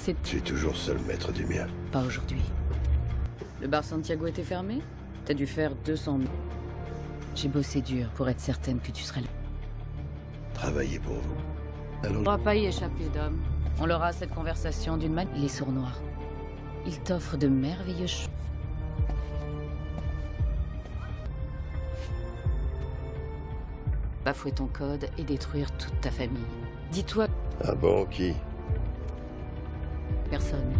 Je suis toujours seul maître du mien. Pas aujourd'hui. Le bar Santiago était fermé? T'as dû faire 200 000. J'ai bossé dur pour être certaine que tu serais là. Travailler pour vous. Alors... On ne pourra pas y échapper, Dom. On aura cette conversation d'une manière... Les sournois. Ils t'offrent de merveilleux choses. Bafouer ton code et détruire toute ta famille. Dis-toi... Ah bon, qui? Personne.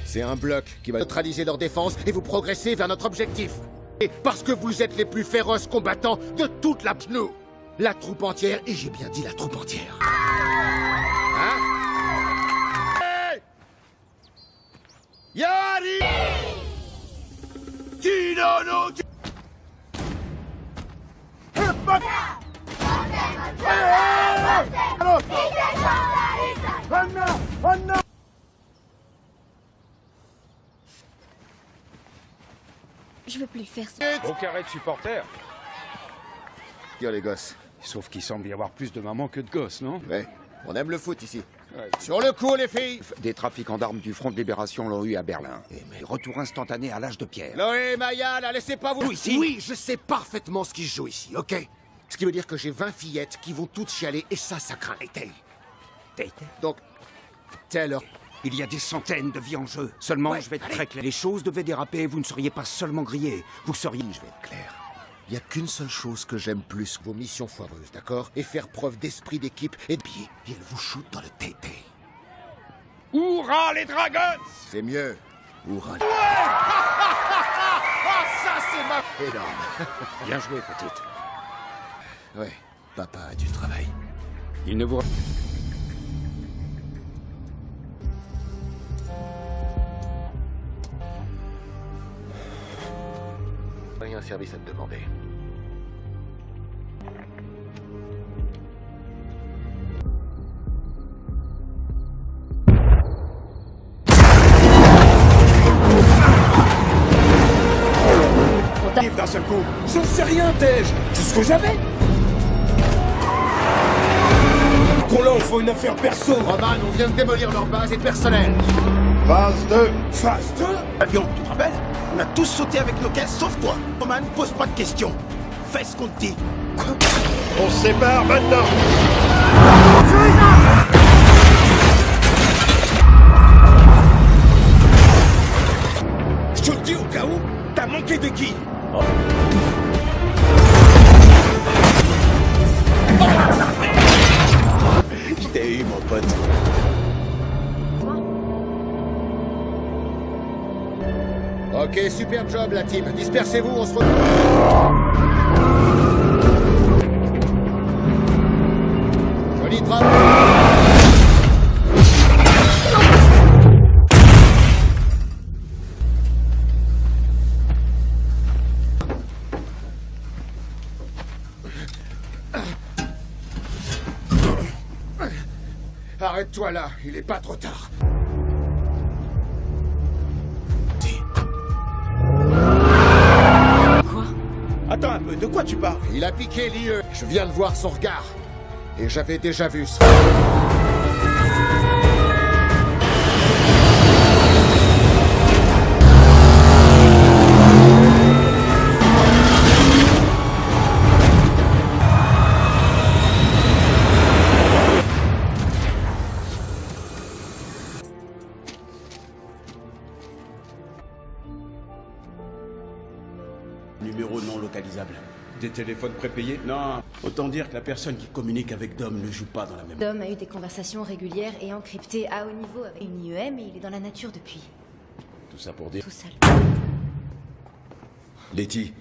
C'est un bloc qui va neutraliser leur défense et vous progresser vers notre objectif. Et parce que vous êtes les plus féroces combattants de toute la PNU. La troupe entière, et j'ai bien dit la troupe entière. Hein? Hey! Yari! Tinono! Je veux plus faire ça. Au carré de supporters. Yo les gosses. Sauf qu'il semble y avoir plus de mamans que de gosses, non? Ouais, on aime le foot ici. Ouais. Sur le coup, les filles! Des trafiquants d'armes du Front de Libération l'ont eu à Berlin. Retour instantané à l'âge de pierre. Chloé, Maya, la laissez pas vous ici. Oui, je sais parfaitement ce qui se joue ici, ok? Ce qui veut dire que j'ai 20 fillettes qui vont toutes chialer, et ça craint. Donc, Taylor... Il y a des centaines de vies en jeu. Seulement, ouais, je vais être très clair. Les choses devaient déraper, vous ne seriez pas seulement grillés. Vous seriez... Je vais être clair. Il n'y a qu'une seule chose que j'aime plus que vos missions foireuses, d'accord? Et faire preuve d'esprit d'équipe et de pied. Et elle vous shoot dans le tété. Hurrah les Dragons! C'est mieux. Hurrah. Ouais. Oh, ça c'est ma... Énorme. Bien joué, petite. Ouais, papa a du travail. Il ne vous... Rien un service à te demander. Arrive d'un seul coup. J'en sais rien, Tej. Tout ce que j'avais. Qu'on là, on fait une affaire perso. Roman, on vient de démolir leur base et personnel. Phase 2. Phase 2? Avion, tu te rappelles? On a tous sauté avec nos caisses, sauf toi. Roman, pose pas de questions. Fais ce qu'on te dit. On se sépare maintenant. Je te le dis au cas où, t'as manqué de qui? Je t'ai eu, mon pote. Ok, super job la team. Dispersez-vous, on se retrouve. Joli travail. Arrête-toi là, il est pas trop tard. mais de quoi tu parles? Il a piqué l'IE. Je viens de voir son regard. Et j'avais déjà vu ça. Numéro non localisable. Des téléphones prépayés? Non. Autant dire que la personne qui communique avec Dom ne joue pas dans la même... Dom a eu des conversations régulières et encryptées à haut niveau avec une IEM et il est dans la nature depuis. Tout ça pour dire... Tout seul. Letty.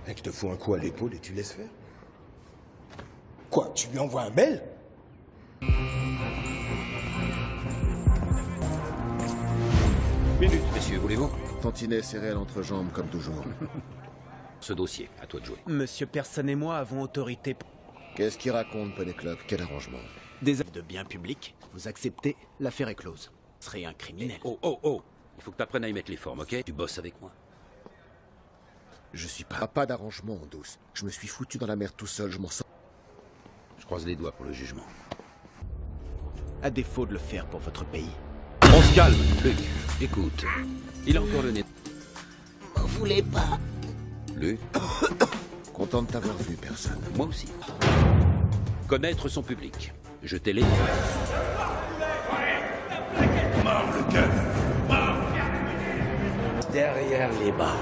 Mec, te fous un coup à l'épaule et tu laisses faire? Quoi, tu lui envoies un mail? Minute, messieurs, voulez-vous? Tantinet serré à l'entrejambe comme toujours. Ce dossier, à toi de jouer. Monsieur Personne et moi avons autorité... Qu'est-ce qu'il raconte, Pony Club? Quel arrangement? Des actes de biens publics. Vous acceptez, l'affaire est close. Vous serez un criminel. Oh, oh, oh! Il faut que t'apprennes à y mettre les formes, ok? Tu bosses avec moi. Je suis pas d'arrangement, douce. Je me suis foutu dans la merde tout seul, je m'en sors. Je croise les doigts pour le jugement. À défaut de le faire pour votre pays. On se calme, Luc. Écoute, il a encore le nez. Vous voulez pas? Luc? Content de t'avoir vu, personne. Moi aussi. Connaître son public. Je t'ai les... Mort le cœur. Derrière les barreaux.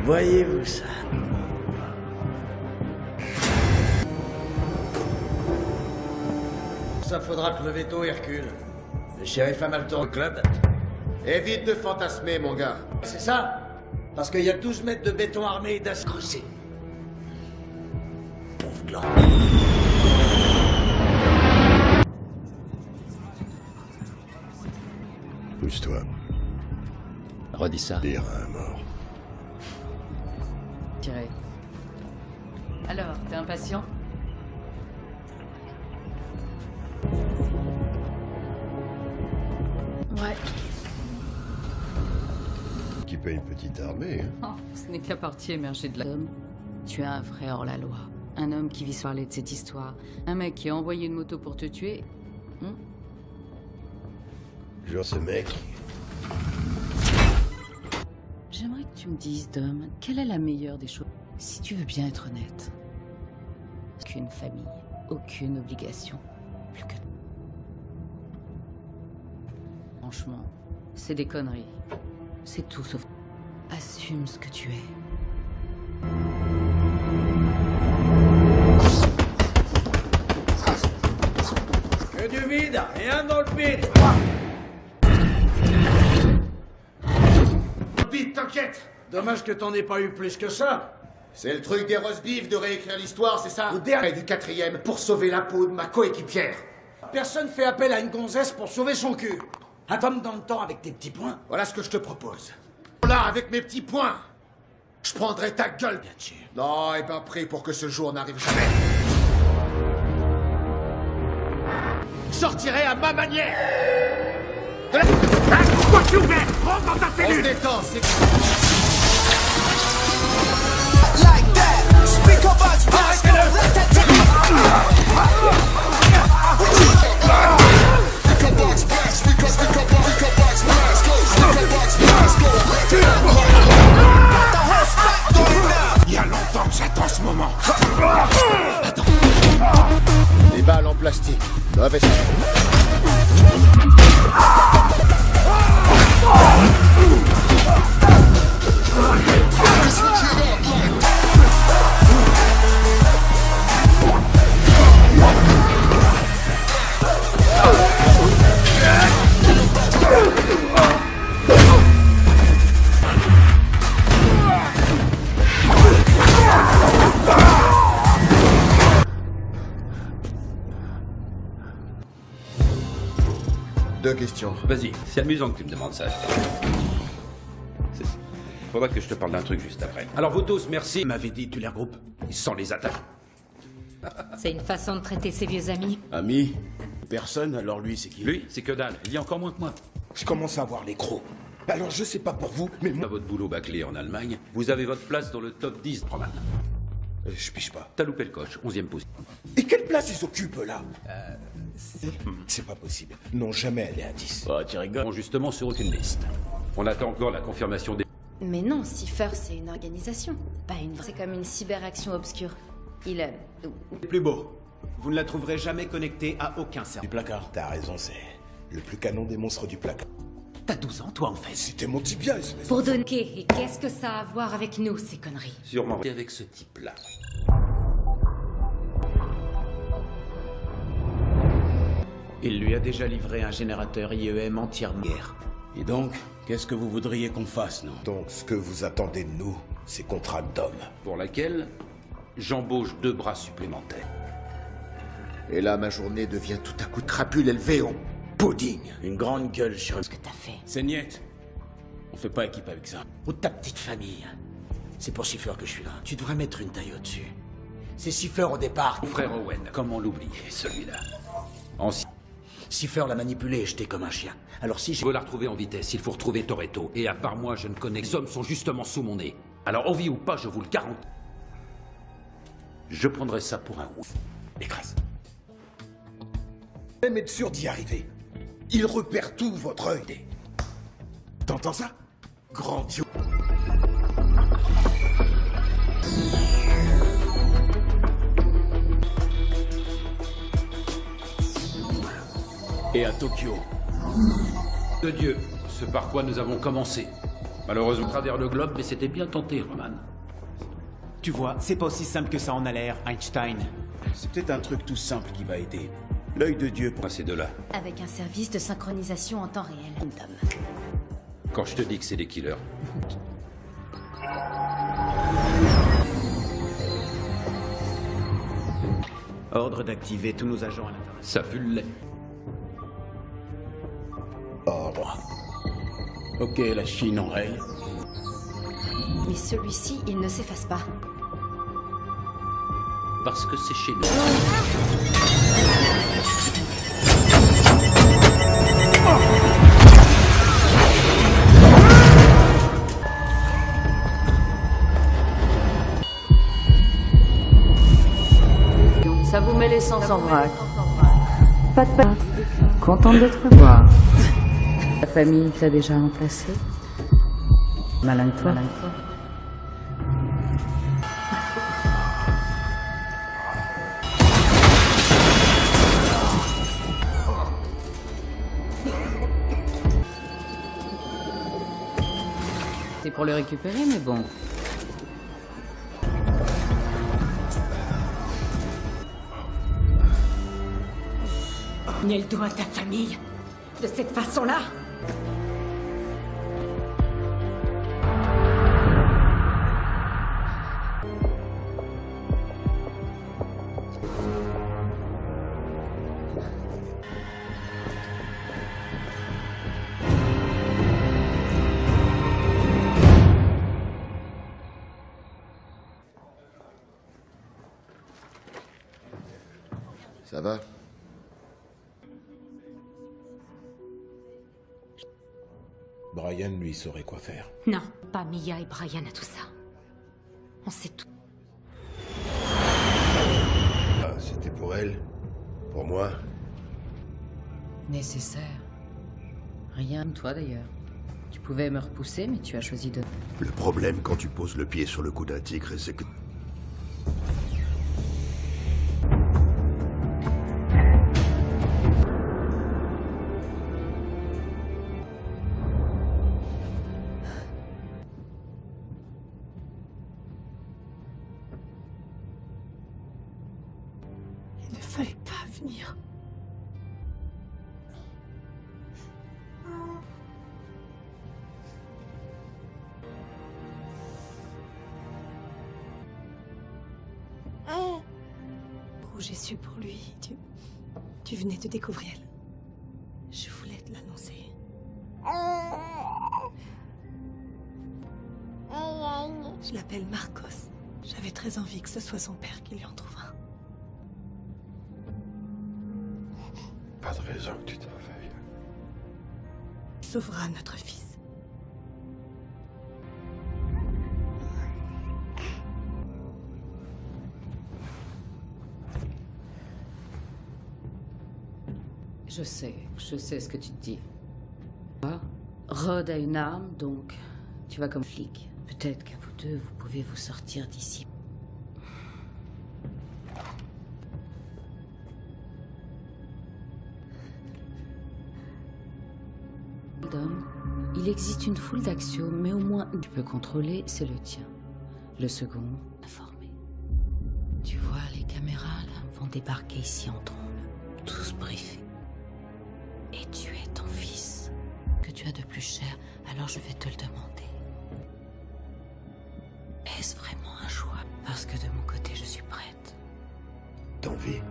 Voyez-vous ça? Ça faudra que le veto, Hercule. Le shérif a mal tourné au club. Évite de fantasmer, mon gars. C'est ça? Parce qu'il y a 12 mètres de béton armé et d'acier creusé. Pauvre gland. Pousse-toi. Redis ça. Dire un mort. Tiré. Alors, t'es impatient? Ouais. Qui paye une petite armée, hein? Oh, ce n'est que la partie émergée de l'homme. Tu as un frère hors la loi. Un homme qui vit sur parler de cette histoire. Un mec qui a envoyé une moto pour te tuer. Genre ce mec. J'aimerais que tu me dises, Dom, quelle est la meilleure des choses? Si tu veux bien être honnête. Aucune famille, aucune obligation. Plus que... Franchement, c'est des conneries. C'est tout sauf... Assume ce que tu es. Que du vide, rien dans le vide. Vite, t'inquiète. Dommage que t'en aies pas eu plus que ça. C'est le truc des roast beef de réécrire l'histoire, c'est ça? Ou dernier du 4e pour sauver la peau de ma coéquipière. Personne fait appel à une gonzesse pour sauver son cul. Attends dans le temps avec tes petits points. Voilà ce que je te propose. Là, avec mes petits points, je prendrai ta gueule, bien sûr. Non, et pas prêt pour que ce jour n'arrive jamais. Je sortirai à ma manière. Quoi tu ouvert? Rentre dans ta cellule! On se détend, c'est... Like that, speak about blast, go let that take Il y a longtemps que j'attends ce moment. Attends. Des balles en plastique. Mauvais. Deux questions. Vas-y, c'est amusant que tu me demandes ça. Faudra que je te parle d'un truc juste après. Alors vous tous, merci. M'avait dit, tu les regroupes. Sans les attaques. C'est une façon de traiter ses vieux amis. Amis? Personne, alors lui, c'est qui? Lui, c'est que dalle. Il y a encore moins que moi. Je commence à avoir les crocs. Alors je sais pas pour vous, mais moi... À votre boulot bâclé en Allemagne, vous avez votre place dans le top 10, Roman. Je piche pas. T'as loupé le coche, 11e position. Et quelle place ils occupent là C'est pas possible. Non, jamais aller à 10. Oh, tu rigoles. Justement sur aucune liste. On attend encore la confirmation des... Mais non, Cipher, c'est une organisation, pas une vraie. C'est comme une cyberaction obscure. Il est... Plus beau. Vous ne la trouverez jamais connectée à aucun serveur. Du placard. T'as raison, c'est le plus canon des monstres du placard. T'as 12 ans, toi, en fait. C'était mon tibia, espèce. Pour donner... Et qu'est-ce que ça a à voir avec nous, ces conneries? Sûrement avec ce type-là. Il lui a déjà livré un générateur IEM entièrement. Et donc, qu'est-ce que vous voudriez qu'on fasse, non? Donc, ce que vous attendez de nous, c'est qu'on traque Dom. Pour laquelle, j'embauche 2 bras supplémentaires. Et là, ma journée devient tout à coup de crapule élevée au pudding. Une grande gueule sur... Ce que t'as fait. C'est niette. On fait pas équipe avec ça. Ou ta petite famille. C'est pour Cipher que je suis là. Tu devrais mettre une taille au-dessus. C'est Cipher au départ. Mon frère Owen, comment l'oublier, celui-là? Cipher l'a manipulé et jeté comme un chien. Alors si je veux la retrouver en vitesse, il faut retrouver Toretto. Et à part moi, je ne connais... Les hommes sont justement sous mon nez. Alors, envie ou pas, je vous le garantis. Je prendrai ça pour un ouf. Écrase. Même être sûr d'y arriver. Il repère tout votre œil. T'entends ça? Grandiose. Et à Tokyo. De Dieu, ce par quoi nous avons commencé. Malheureusement, à travers le globe, mais c'était bien tenté, Roman. Tu vois, c'est pas aussi simple que ça en a l'air, Einstein. C'est peut-être un truc tout simple qui va aider. L'œil de Dieu pour passer de là. Avec un service de synchronisation en temps réel, Dom. Quand je te dis que c'est des killers. Ordre d'activer tous nos agents à l'intérieur. Ça pue le lait. Ordre. Ok, la Chine enraye. Mais celui-ci, il ne s'efface pas. Parce que c'est chez nous. Ça vous met l'essence en vrac. Pas de peur. Contente de te revoir. Ta famille t'a déjà remplacé? Malin de toi. C'est pour le récupérer, mais bon. Tenez le doigt à ta famille. De cette façon-là. Ça va? Brian, lui, saurait quoi faire. Non, pas Mia et Brian à tout ça. On sait tout. Ah, c'était pour elle? Pour moi? Nécessaire. Rien de toi d'ailleurs. Tu pouvais me repousser, mais tu as choisi de... Le problème quand tu poses le pied sur le cou d'un tigre, c'est que... Il ne fallait pas venir. J'ai su pour lui. Tu venais de découvrir. Je voulais te l'annoncer. Je l'appelle Marcos. J'avais très envie que ce soit son père qui lui en trouve un. Pas de raison que tu t'en veuilles. Il sauvera notre fils. Je sais ce que tu te dis. Rod a une arme, donc tu vas comme flic. Peut-être qu'à vous deux, vous pouvez vous sortir d'ici. Dom, il existe une foule d'axiomes, mais au moins tu peux contrôler, c'est le tien. Le second, informé. Tu vois, les caméras là, vont débarquer ici en trombe, tous briefés. Et tu es ton fils, que tu as de plus cher, alors je vais te le demander. Est-ce vraiment un choix? Parce que de mon côté, je suis prête. D'envie.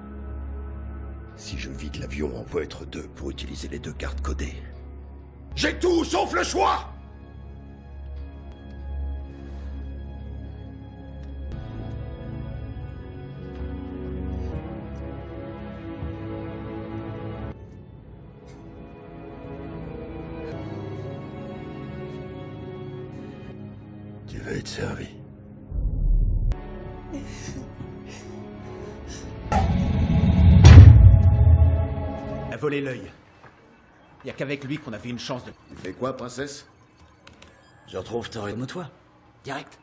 Si je vide l'avion, on va être deux pour utiliser les deux cartes codées. J'ai tout sauf le choix! Tu vas être servi. A volé l'œil. Y a qu'avec lui qu'on avait une chance de... Tu fais quoi, princesse? Je retrouve Toretto, toi. Direct.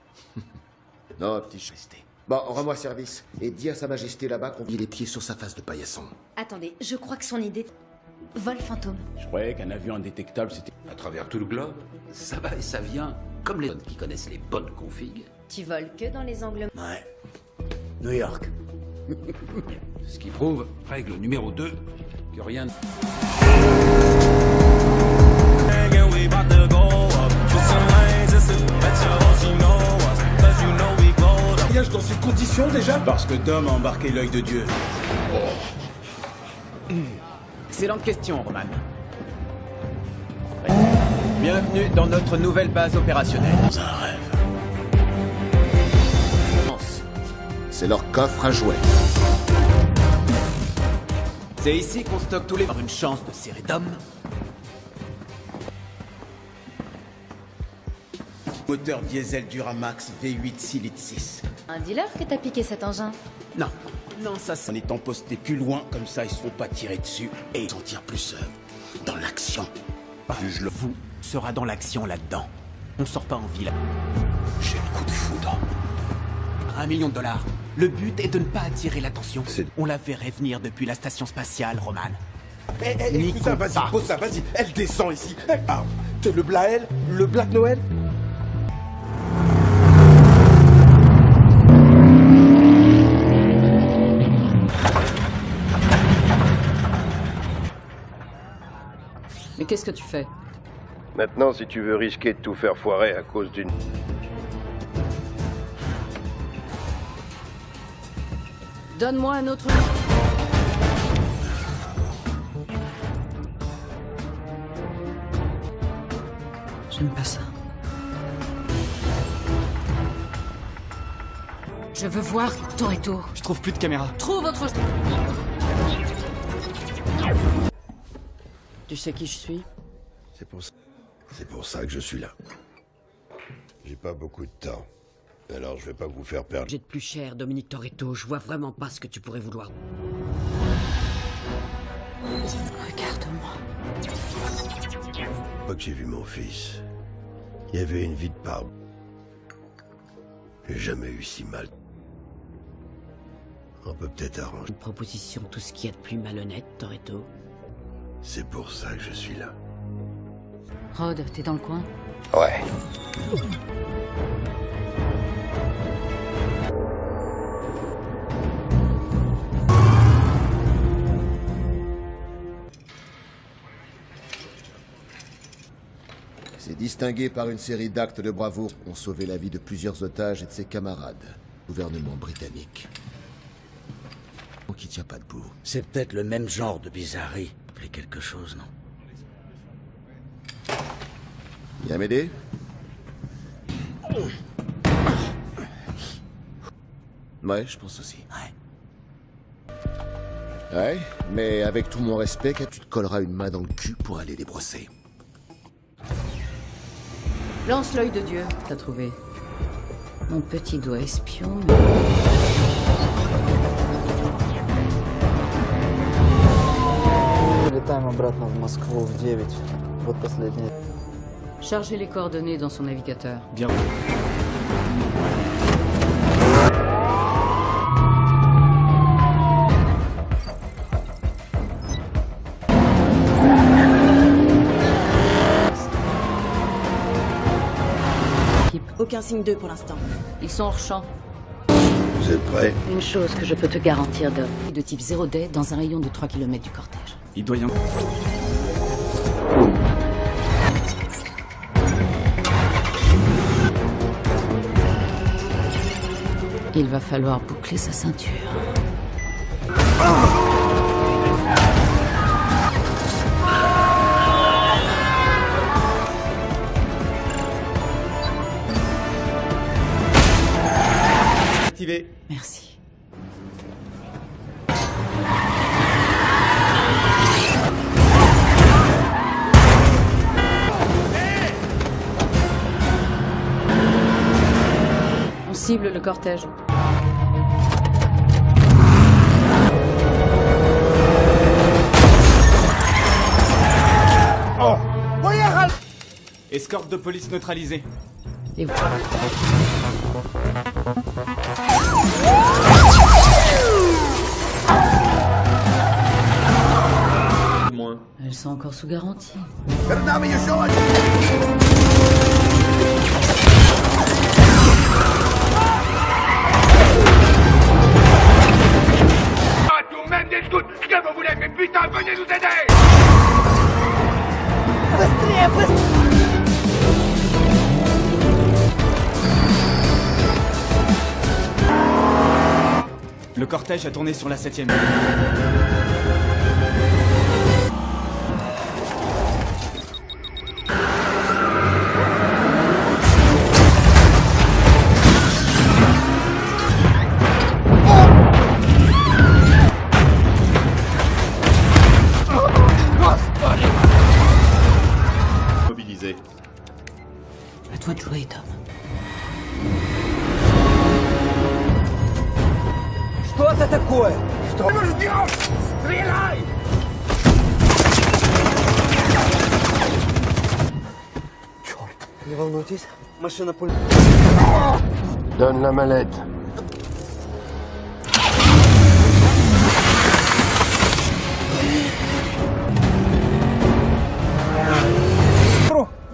Non, petit ch... Bon, rends-moi service. Et dis à sa majesté là-bas qu'on vit les pieds sur sa face de paillasson. Attendez, je crois que son idée... Vol fantôme. Je croyais qu'un avion indétectable, c'était... À travers tout le globe, ça va et ça vient, comme les qui connaissent les bonnes configs. Tu voles que dans les angles... Ouais. New York. Ce qui prouve, règle numéro 2, que rien... Dans ces conditions déjà? Parce que Dom a embarqué l'œil de Dieu. Excellente question, Roman. Bienvenue dans notre nouvelle base opérationnelle. Dans un rêve. C'est leur coffre à jouets. C'est ici qu'on stocke tous les... Avoir une chance de serrer Dom. Moteur diesel Duramax V8 6 litres 6. Un dealer que t'as piqué cet engin? Non, non, ça, en étant posté plus loin, comme ça, ils se font pas tirer dessus et sentir plus dans l'action. Juge-le. Vous sera dans l'action là-dedans. On sort pas en ville. J'ai le coup de foudre. $1 million. Le but est de ne pas attirer l'attention. On la verrait venir depuis la station spatiale, Roman. Écoute ça, vas-y, pose ça, vas-y. Elle descend ici. Elle parle. T'es le Blaël? Le Black Noël? Mais qu'est-ce que tu fais? Maintenant, si tu veux risquer de tout faire foirer à cause d'une... Donne-moi un autre... J'aime pas ça. Je veux voir Toretto. Je trouve plus de caméra. Trouve autre chose. Tu sais qui je suis? C'est pour ça que je suis là. J'ai pas beaucoup de temps. Alors je vais pas vous faire perdre. J'ai de plus cher, Dominique Toretto. Je vois vraiment pas ce que tu pourrais vouloir. Regarde-moi. Une fois que j'ai vu mon fils, il y avait une vie de parle. J'ai jamais eu si mal. On peut peut-être arranger. Une proposition, tout ce qu'il y a de plus malhonnête, Toretto. C'est pour ça que je suis là. Rod, t'es dans le coin? Ouais. C'est distingué par une série d'actes de bravoure ont sauvé la vie de plusieurs otages et de ses camarades. Gouvernement britannique. Qui tient pas debout. C'est peut-être le même genre de bizarrerie. Appelez quelque chose, non? Viens m'aider? Ouais, je pense aussi. Ouais, mais avec tout mon respect, tu te colleras une main dans le cul pour aller les brosser. Lance l'œil de Dieu. T'as trouvé. Mon petit doigt espion. Вылетаем обратно в Москву в 9. Вот последний. Chargez les coordonnées dans son navigateur. Bien. Aucun signe d'eux pour l'instant. Ils sont hors champ. Vous êtes prêts? Une chose que je peux te garantir, Dom. De type 0D dans un rayon de 3 km du cortège. Il doit y en... Il va falloir boucler sa ceinture. Activé. Merci. On cible le cortège. Oh! Escorte de police neutralisée. Et vous. Elles sont encore sous garantie. Même des scouts, ce que vous voulez, mais putain, venez nous aider! Le cortège a tourné sur la 7ème. Mobilisé. À toi de jouer, Tom. Что это такое? Что мы ждем? Стреляй! Черт, не волнуйтесь, машина пуль... Donne la mallette.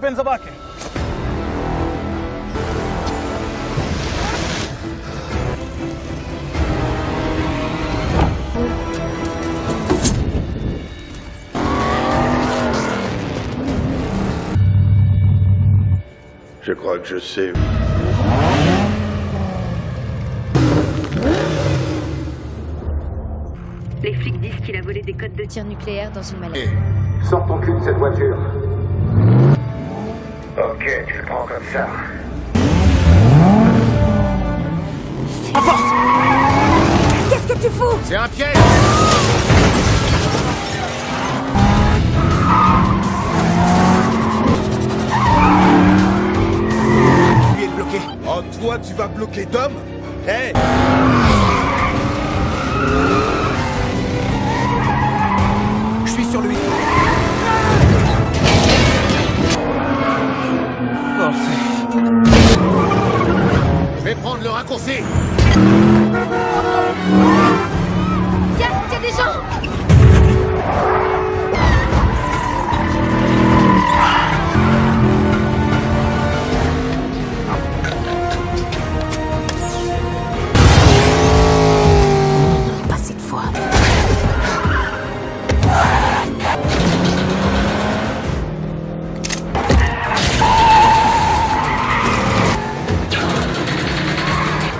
Бензобаки. Je crois que je sais. Les flics disent qu'il a volé des codes de tir nucléaire dans une mallette. Sors ton cul de cette voiture. Ok, tu le prends comme ça. En force! Qu'est-ce que tu fous? C'est un piège! Lui est bloqué. Oh, toi, tu vas bloquer Dom? Hé! Je suis sur lui. Je vais prendre le raccourci. Y'a des gens! Pas cette fois.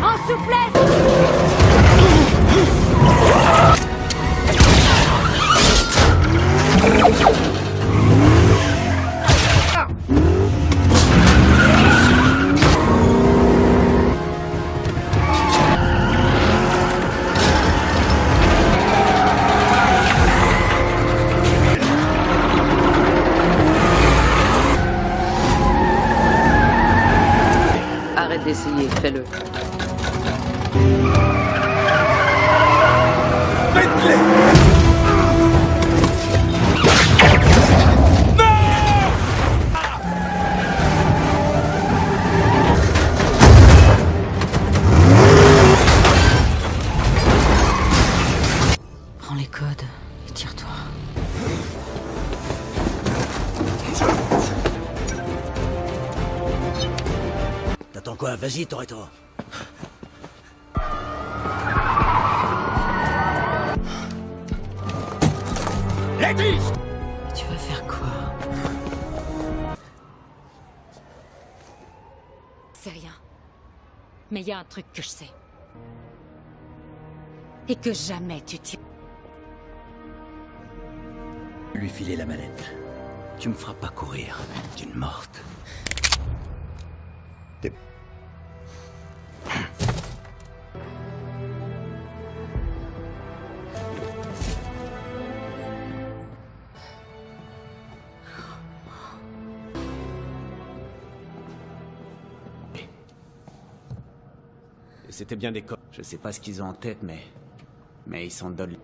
En souplesse! Arrête d'essayer, fais-le. quoi? Vas-y, Toretto. Letty! Tu vas faire quoi? C'est rien. Mais il y a un truc que je sais. Et que jamais tu t'y... Lui filer la mallette. Tu me feras pas courir d'une morte. C'était bien des cops. Je sais pas ce qu'ils ont en tête, mais ils s'en donnent.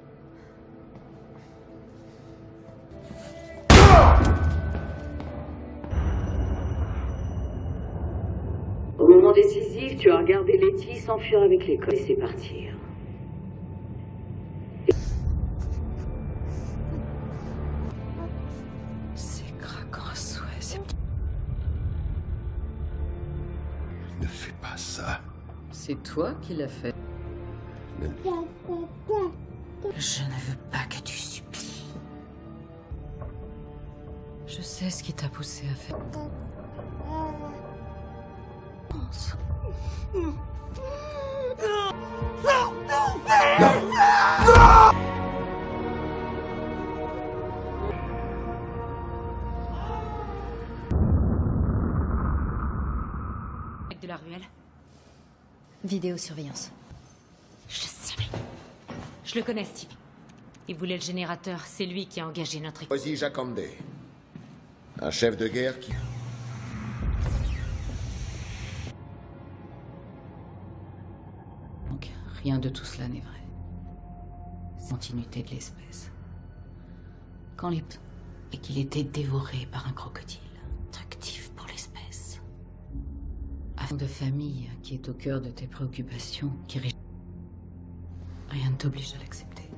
Au moment décisif, tu as regardé Letty s'enfuir avec les cops et laisser partir. C'est craquant à souhait, c'est... Ne fais pas ça. C'est toi qui l'as fait. Je ne veux pas que tu supplies. Je sais ce qui t'a poussé à faire. Pense. Mec de la ruelle. Vidéosurveillance. Je savais. Je le connais, ce type. Il voulait le générateur. C'est lui qui a engagé notre équipe. Ozi Jakande. Un chef de guerre qui... Donc, rien de tout cela n'est vrai. Continuité de l'espèce. Quand les... et qu'il était dévoré par un crocodile. Instructif pour l'espèce. Afin de famille qui est au cœur de tes préoccupations, qui rien ne t'oblige à l'accepter.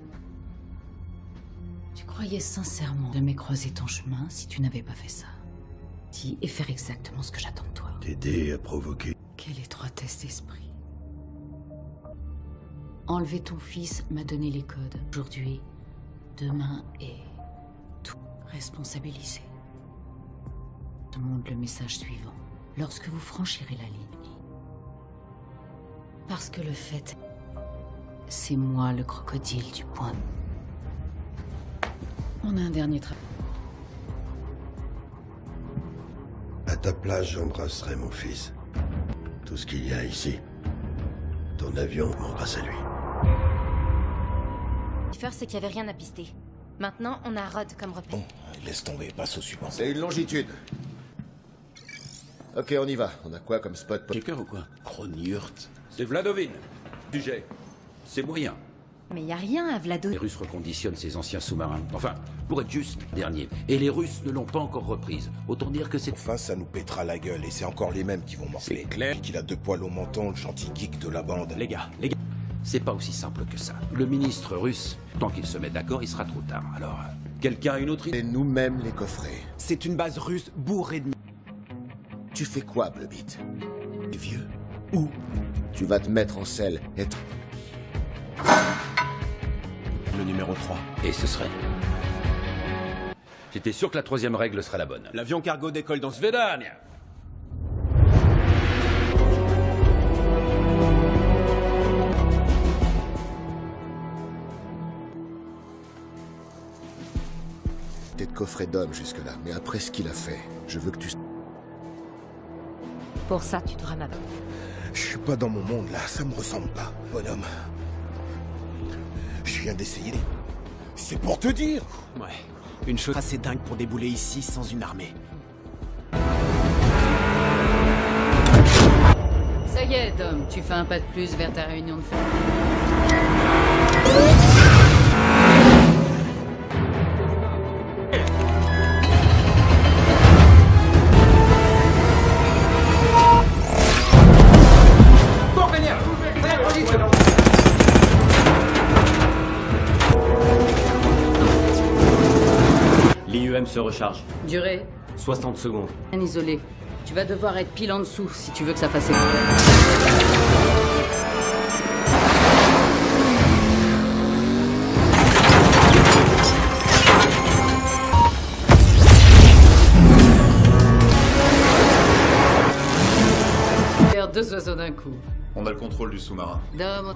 Tu croyais sincèrement jamais croiser ton chemin si tu n'avais pas fait ça. Dis et faire exactement ce que j'attends de toi. T'aider à provoquer. Quelle étroitesse d'esprit. Enlever ton fils m'a donné les codes. Aujourd'hui, demain et tout. Responsabiliser. Te montre le message suivant. Lorsque vous franchirez la ligne. Parce que le fait... c'est moi le crocodile du point. On a un dernier travail. À ta place, j'embrasserai mon fils. Tout ce qu'il y a ici. Ton avion m'embrasse à lui. Faire, c'est qu'il n'y avait rien à pister. Maintenant, on a Rod comme repère. Bon, laisse tomber, passe au suivant. C'est une longitude. Ok, on y va. On a quoi comme spot? Checker ou quoi? Kronjurt. C'est Vladovine. Sujet. C'est moyen. Mais y a rien à Vlado. Les Russes reconditionnent ces anciens sous-marins. Enfin, pour être juste, dernier. Et les Russes ne l'ont pas encore reprise. Autant dire que c'est... Enfin, ça nous pètera la gueule, et c'est encore les mêmes qui vont morfler. C'est clair. Qu'il a 2 poils au menton, le gentil geek de la bande. Les gars. C'est pas aussi simple que ça. Le ministre russe, tant qu'il se met d'accord, il sera trop tard. Alors, quelqu'un a une autre idée? Et nous-mêmes les coffrets. C'est une base russe bourrée de... Tu fais quoi, Blobit? Vieux. Où? Tu vas te mettre en selle et... Le numéro 3. Et ce serait... J'étais sûr que la 3e règle serait la bonne. L'avion cargo décolle dans... Svedania. T'es de coffret d'homme jusque-là, mais après ce qu'il a fait, je veux que tu... Pour ça, tu devras m'abattre. Je suis pas dans mon monde, là, ça me ressemble pas, bonhomme. Je viens d'essayer. C'est pour te dire. Ouais. Une chose assez dingue pour débouler ici sans une armée. Ça y est, Dom, tu fais un pas de plus vers ta réunion de famille. L'IEM se recharge. Durée, 60 secondes. un isolé. Tu vas devoir être pile en dessous si tu veux que ça fasse écouter. Faire 2 oiseaux d'un coup. On a le contrôle du sous-marin. Dom.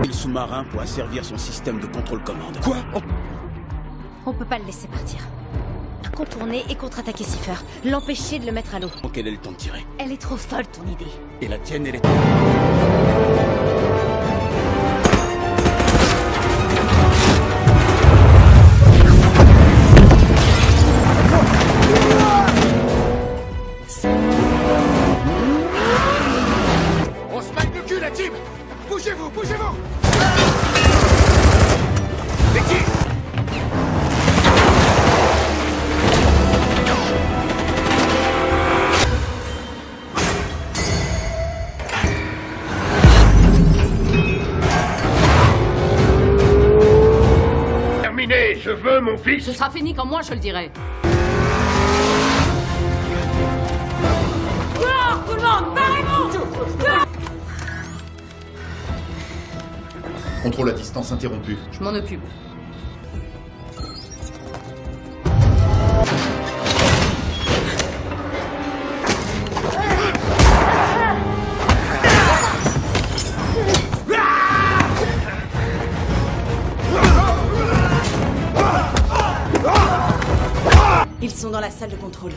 Le sous-marin pour asservir son système de contrôle-commande. Quoi? On peut pas le laisser partir. Contourner et contre-attaquer Cipher. L'empêcher de le mettre à l'eau. Quel est le temps de tirer? Elle est trop folle, ton idée. Et la tienne, elle est... On se magne le cul, la team! Bougez-vous, bougez-vous! C'est qui? Terminé, je veux mon fils. Ce sera fini quand moi je le dirai. Dehors, tout le monde, barrez-vous! Contrôle à distance interrompu. Je m'en occupe. Ils sont dans la salle de contrôle.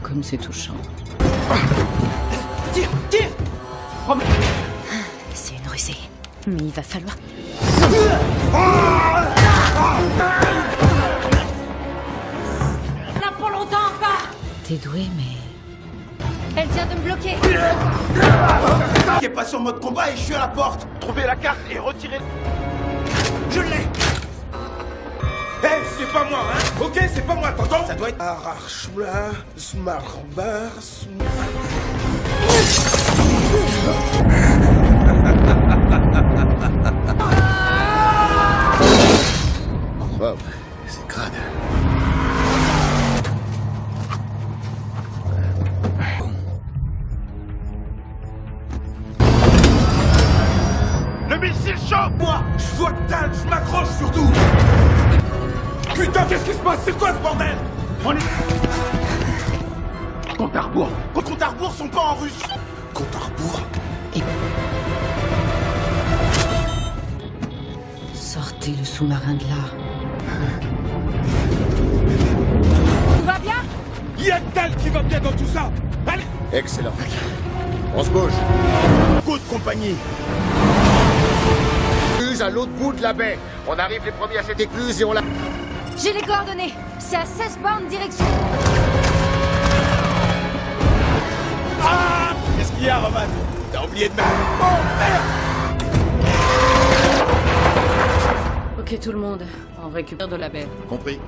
Comme c'est touchant. Tire, tire! C'est une rusée. Mais il va falloir... Là pour longtemps encore! T'es doué, mais... Elle vient de me bloquer. Qui est pas sur mode combat et je suis à la porte. Trouvez la carte et retirez. Je l'ai. Eh, c'est pas moi, hein. Ok, c'est pas moi, t'entends? Ça doit être... Arrache-moi, smarbar, Wow, c'est crade. Le missile choque, moi. Je vois que dalle, je m'accroche surtout. Putain, qu'est-ce qui se passe? C'est quoi ce bordel? On est... Compte à rebours. Compte à rebours sont pas en russe. Compte à rebours. Sortez le sous-marin de là. Tout va bien? Il y a que dalle qui va bien dans tout ça. Allez. Excellent. On se bouge. Coup de compagnie. Écluse à l'autre bout de la baie. On arrive les premiers à cette écluse et on la... J'ai les coordonnées. C'est à 16 bornes direction. Ah! Qu'est-ce qu'il y a, Roman? T'as oublié de mettre... Oh, merde! Ok, tout le monde. On récupère de la baie. Compris.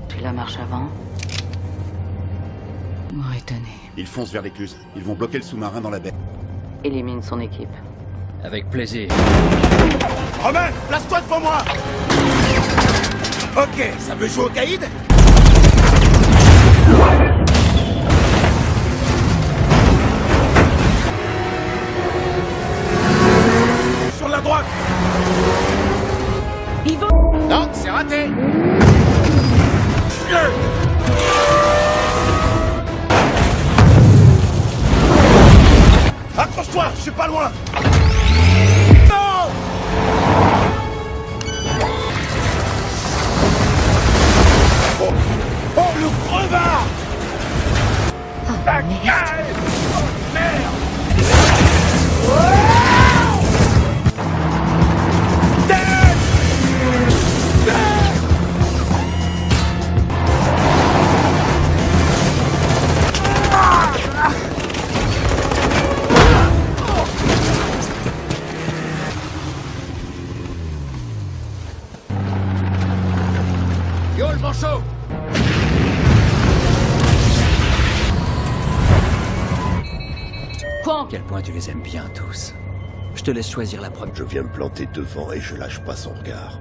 Puis la marche avant. M'aurait étonné. Ils foncent vers l'écluse. Ils vont bloquer le sous-marin dans la baie. Élimine son équipe. Avec plaisir. Roman, place-toi devant moi! Ok, ça veut jouer au caïd? Sur la droite! Ils vont... Non, c'est raté. Accroche-toi, je suis pas loin! Non! Oh, oh le crevard! Ta gueule! Oh, merde! Tête! Yo, le manchot! Quoi? À quel point tu les aimes bien tous. Je te laisse choisir la première. Je viens me planter devant et je lâche pas son regard.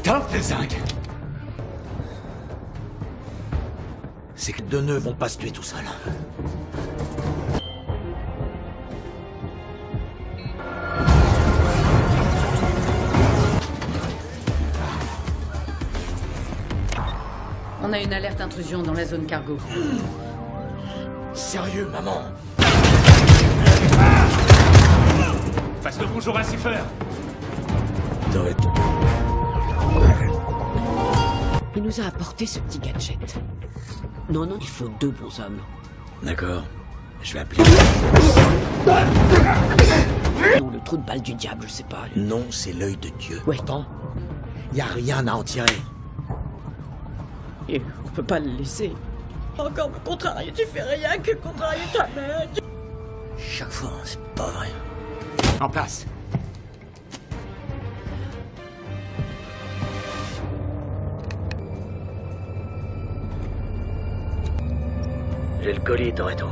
Top les zincs. Ces deux nœuds vont pas se tuer tout seuls. On a une alerte intrusion dans la zone cargo. Sérieux, maman? Passe le bonjour à Cipher. Toretto. Il nous a apporté ce petit gadget. Non, il faut 2 bons hommes. D'accord. Je vais appeler. Non, le trou de balle du diable, je sais pas. Non, c'est l'œil de Dieu. Ouais. Pourtant, y a rien à en tirer. Et on peut pas le laisser. Encore me contrarier, tu fais rien que contrarier ta mère. Chaque fois, c'est pas vrai. En place. J'ai le colis, Toretto.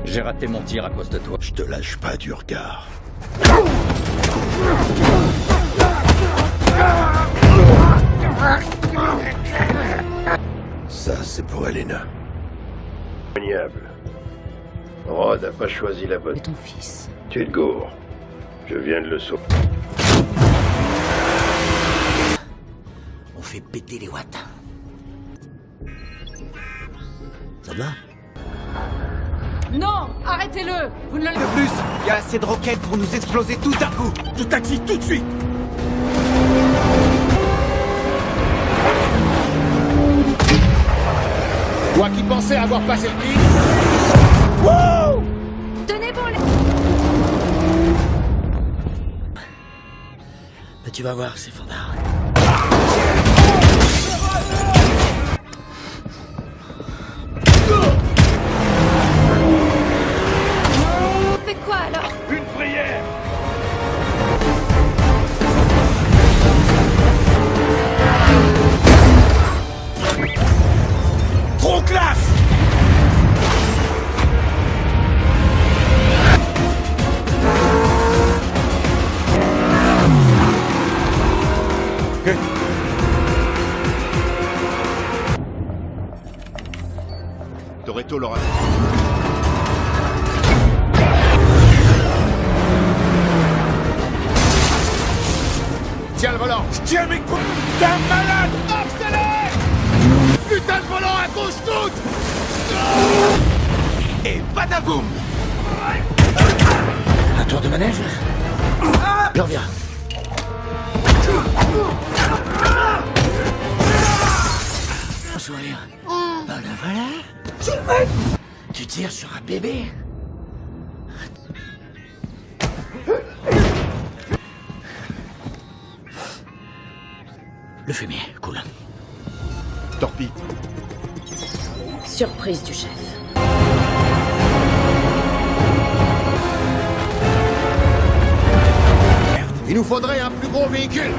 J'ai raté mon tir à cause de toi. Je te lâche pas du regard. Ça, c'est pour Elena. Maniable. Rod a pas choisi la bonne. C'est ton fils. Tu es de Gour. Je viens de le sauver. On fait péter les watts. Ça va? Non, arrêtez-le. Vous ne le... De plus, il y a assez de roquettes pour nous exploser tous d'un coup. Je taxi tout de suite. Toi qui pensais avoir passé le pic. Wouh! Tenez bon les... Mais tu vas voir, c'est fandard. Fais quoi alors? Une prière. Trop classe. Toretto l'aura. Tiens le volant. Tiens mes coups. T'es un malade. Accélère. Putain de volant à gauche toute. Et badaboum. Un tour de manège? J'en reviens. Sourire. Ben voilà. Tu tires sur un bébé? Le fumier, cool. Torpille. Surprise du chef. Il nous faudrait un plus gros véhicule.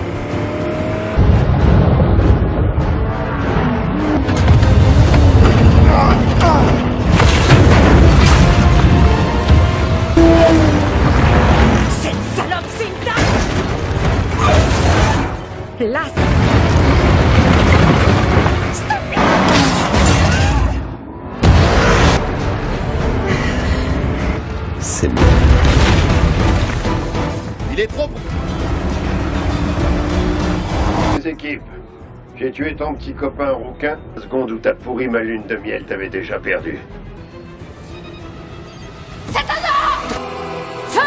Cette salope, c'est une dame! Là, stop! C'est bon. Il est trop... Les équipes, j'ai tué ton petit copain rouquin. La seconde où t'as pourri ma lune de miel, t'avais déjà perdu. C'est un ordre! Feu!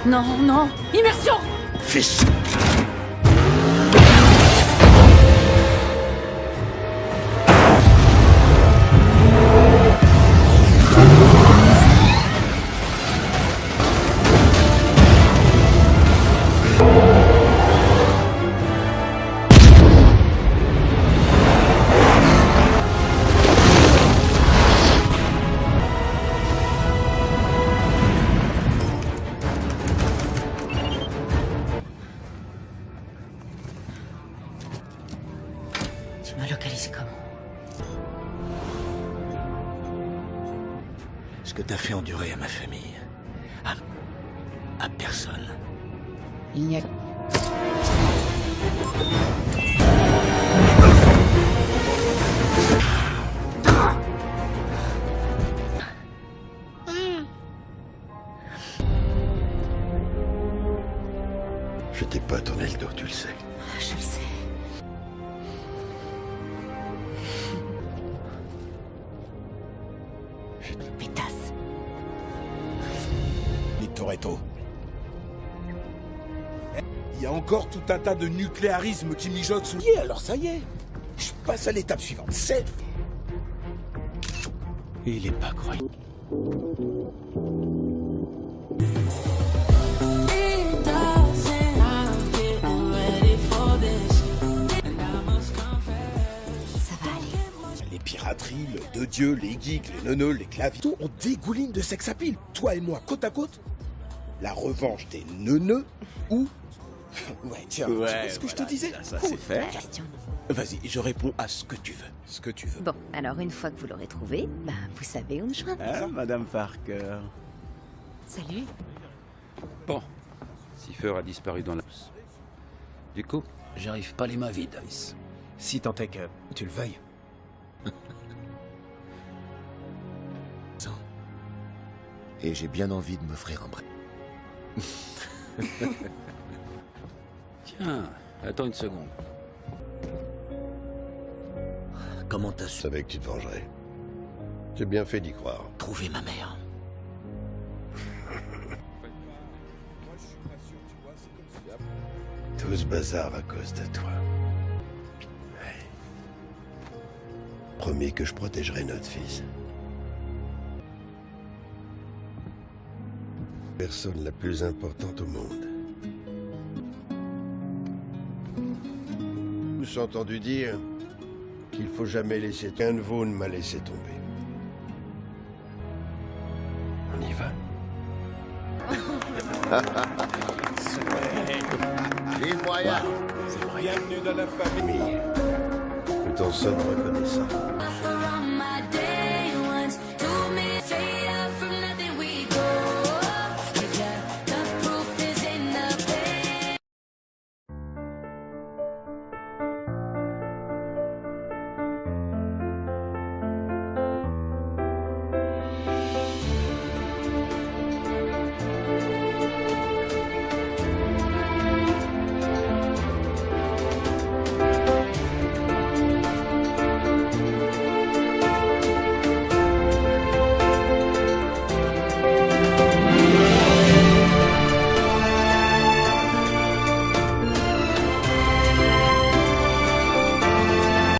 Non, non. Immersion! Fils! Ce que t'as fait endurer à ma famille. À personne. Il n'y a... Je t'ai pas tourné le dos, tu le sais. Je le sais. Pétasse. Mais Toretto. Il y a encore tout un tas de nucléarisme qui mijote sous... Alors ça y est. Je passe à l'étape suivante. C'est... Il est pas croyant. Ça va aller. Les pirateries, le de Dieu, les geeks, les neuneux, les claviers... Tout, on dégouline de sex appeal. Toi et moi, côte à côte. La revanche des neuneux ou... Ouais, tiens, tu vois ce que je te disais. Ça c'est fait. Question. Vas-y, je réponds à ce que tu veux. Ce que tu veux. Bon, alors une fois que vous l'aurez trouvé, vous savez où me joindre. Ah, Madame Parker. Salut. Bon, Cipher a disparu dans la... Du coup, J'arrive pas les mains vides. Si tant est que tu le veuilles. Et j'ai bien envie de m'offrir un bras. tiens, attends une seconde. Comment t'as Je su savais que tu te vengerais. J'ai bien fait d'y croire. trouver ma mère? Tout ce bazar à cause de toi. Ouais. Promis que je protégerai notre fils. Personne la plus importante au monde. Je me suis entendu dire qu'il faut jamais laisser... Qu'un de vous ne m'a laissé tomber. On y va. L'île moyenne. Bienvenue dans la famille. Nous t'en sommes reconnaissants.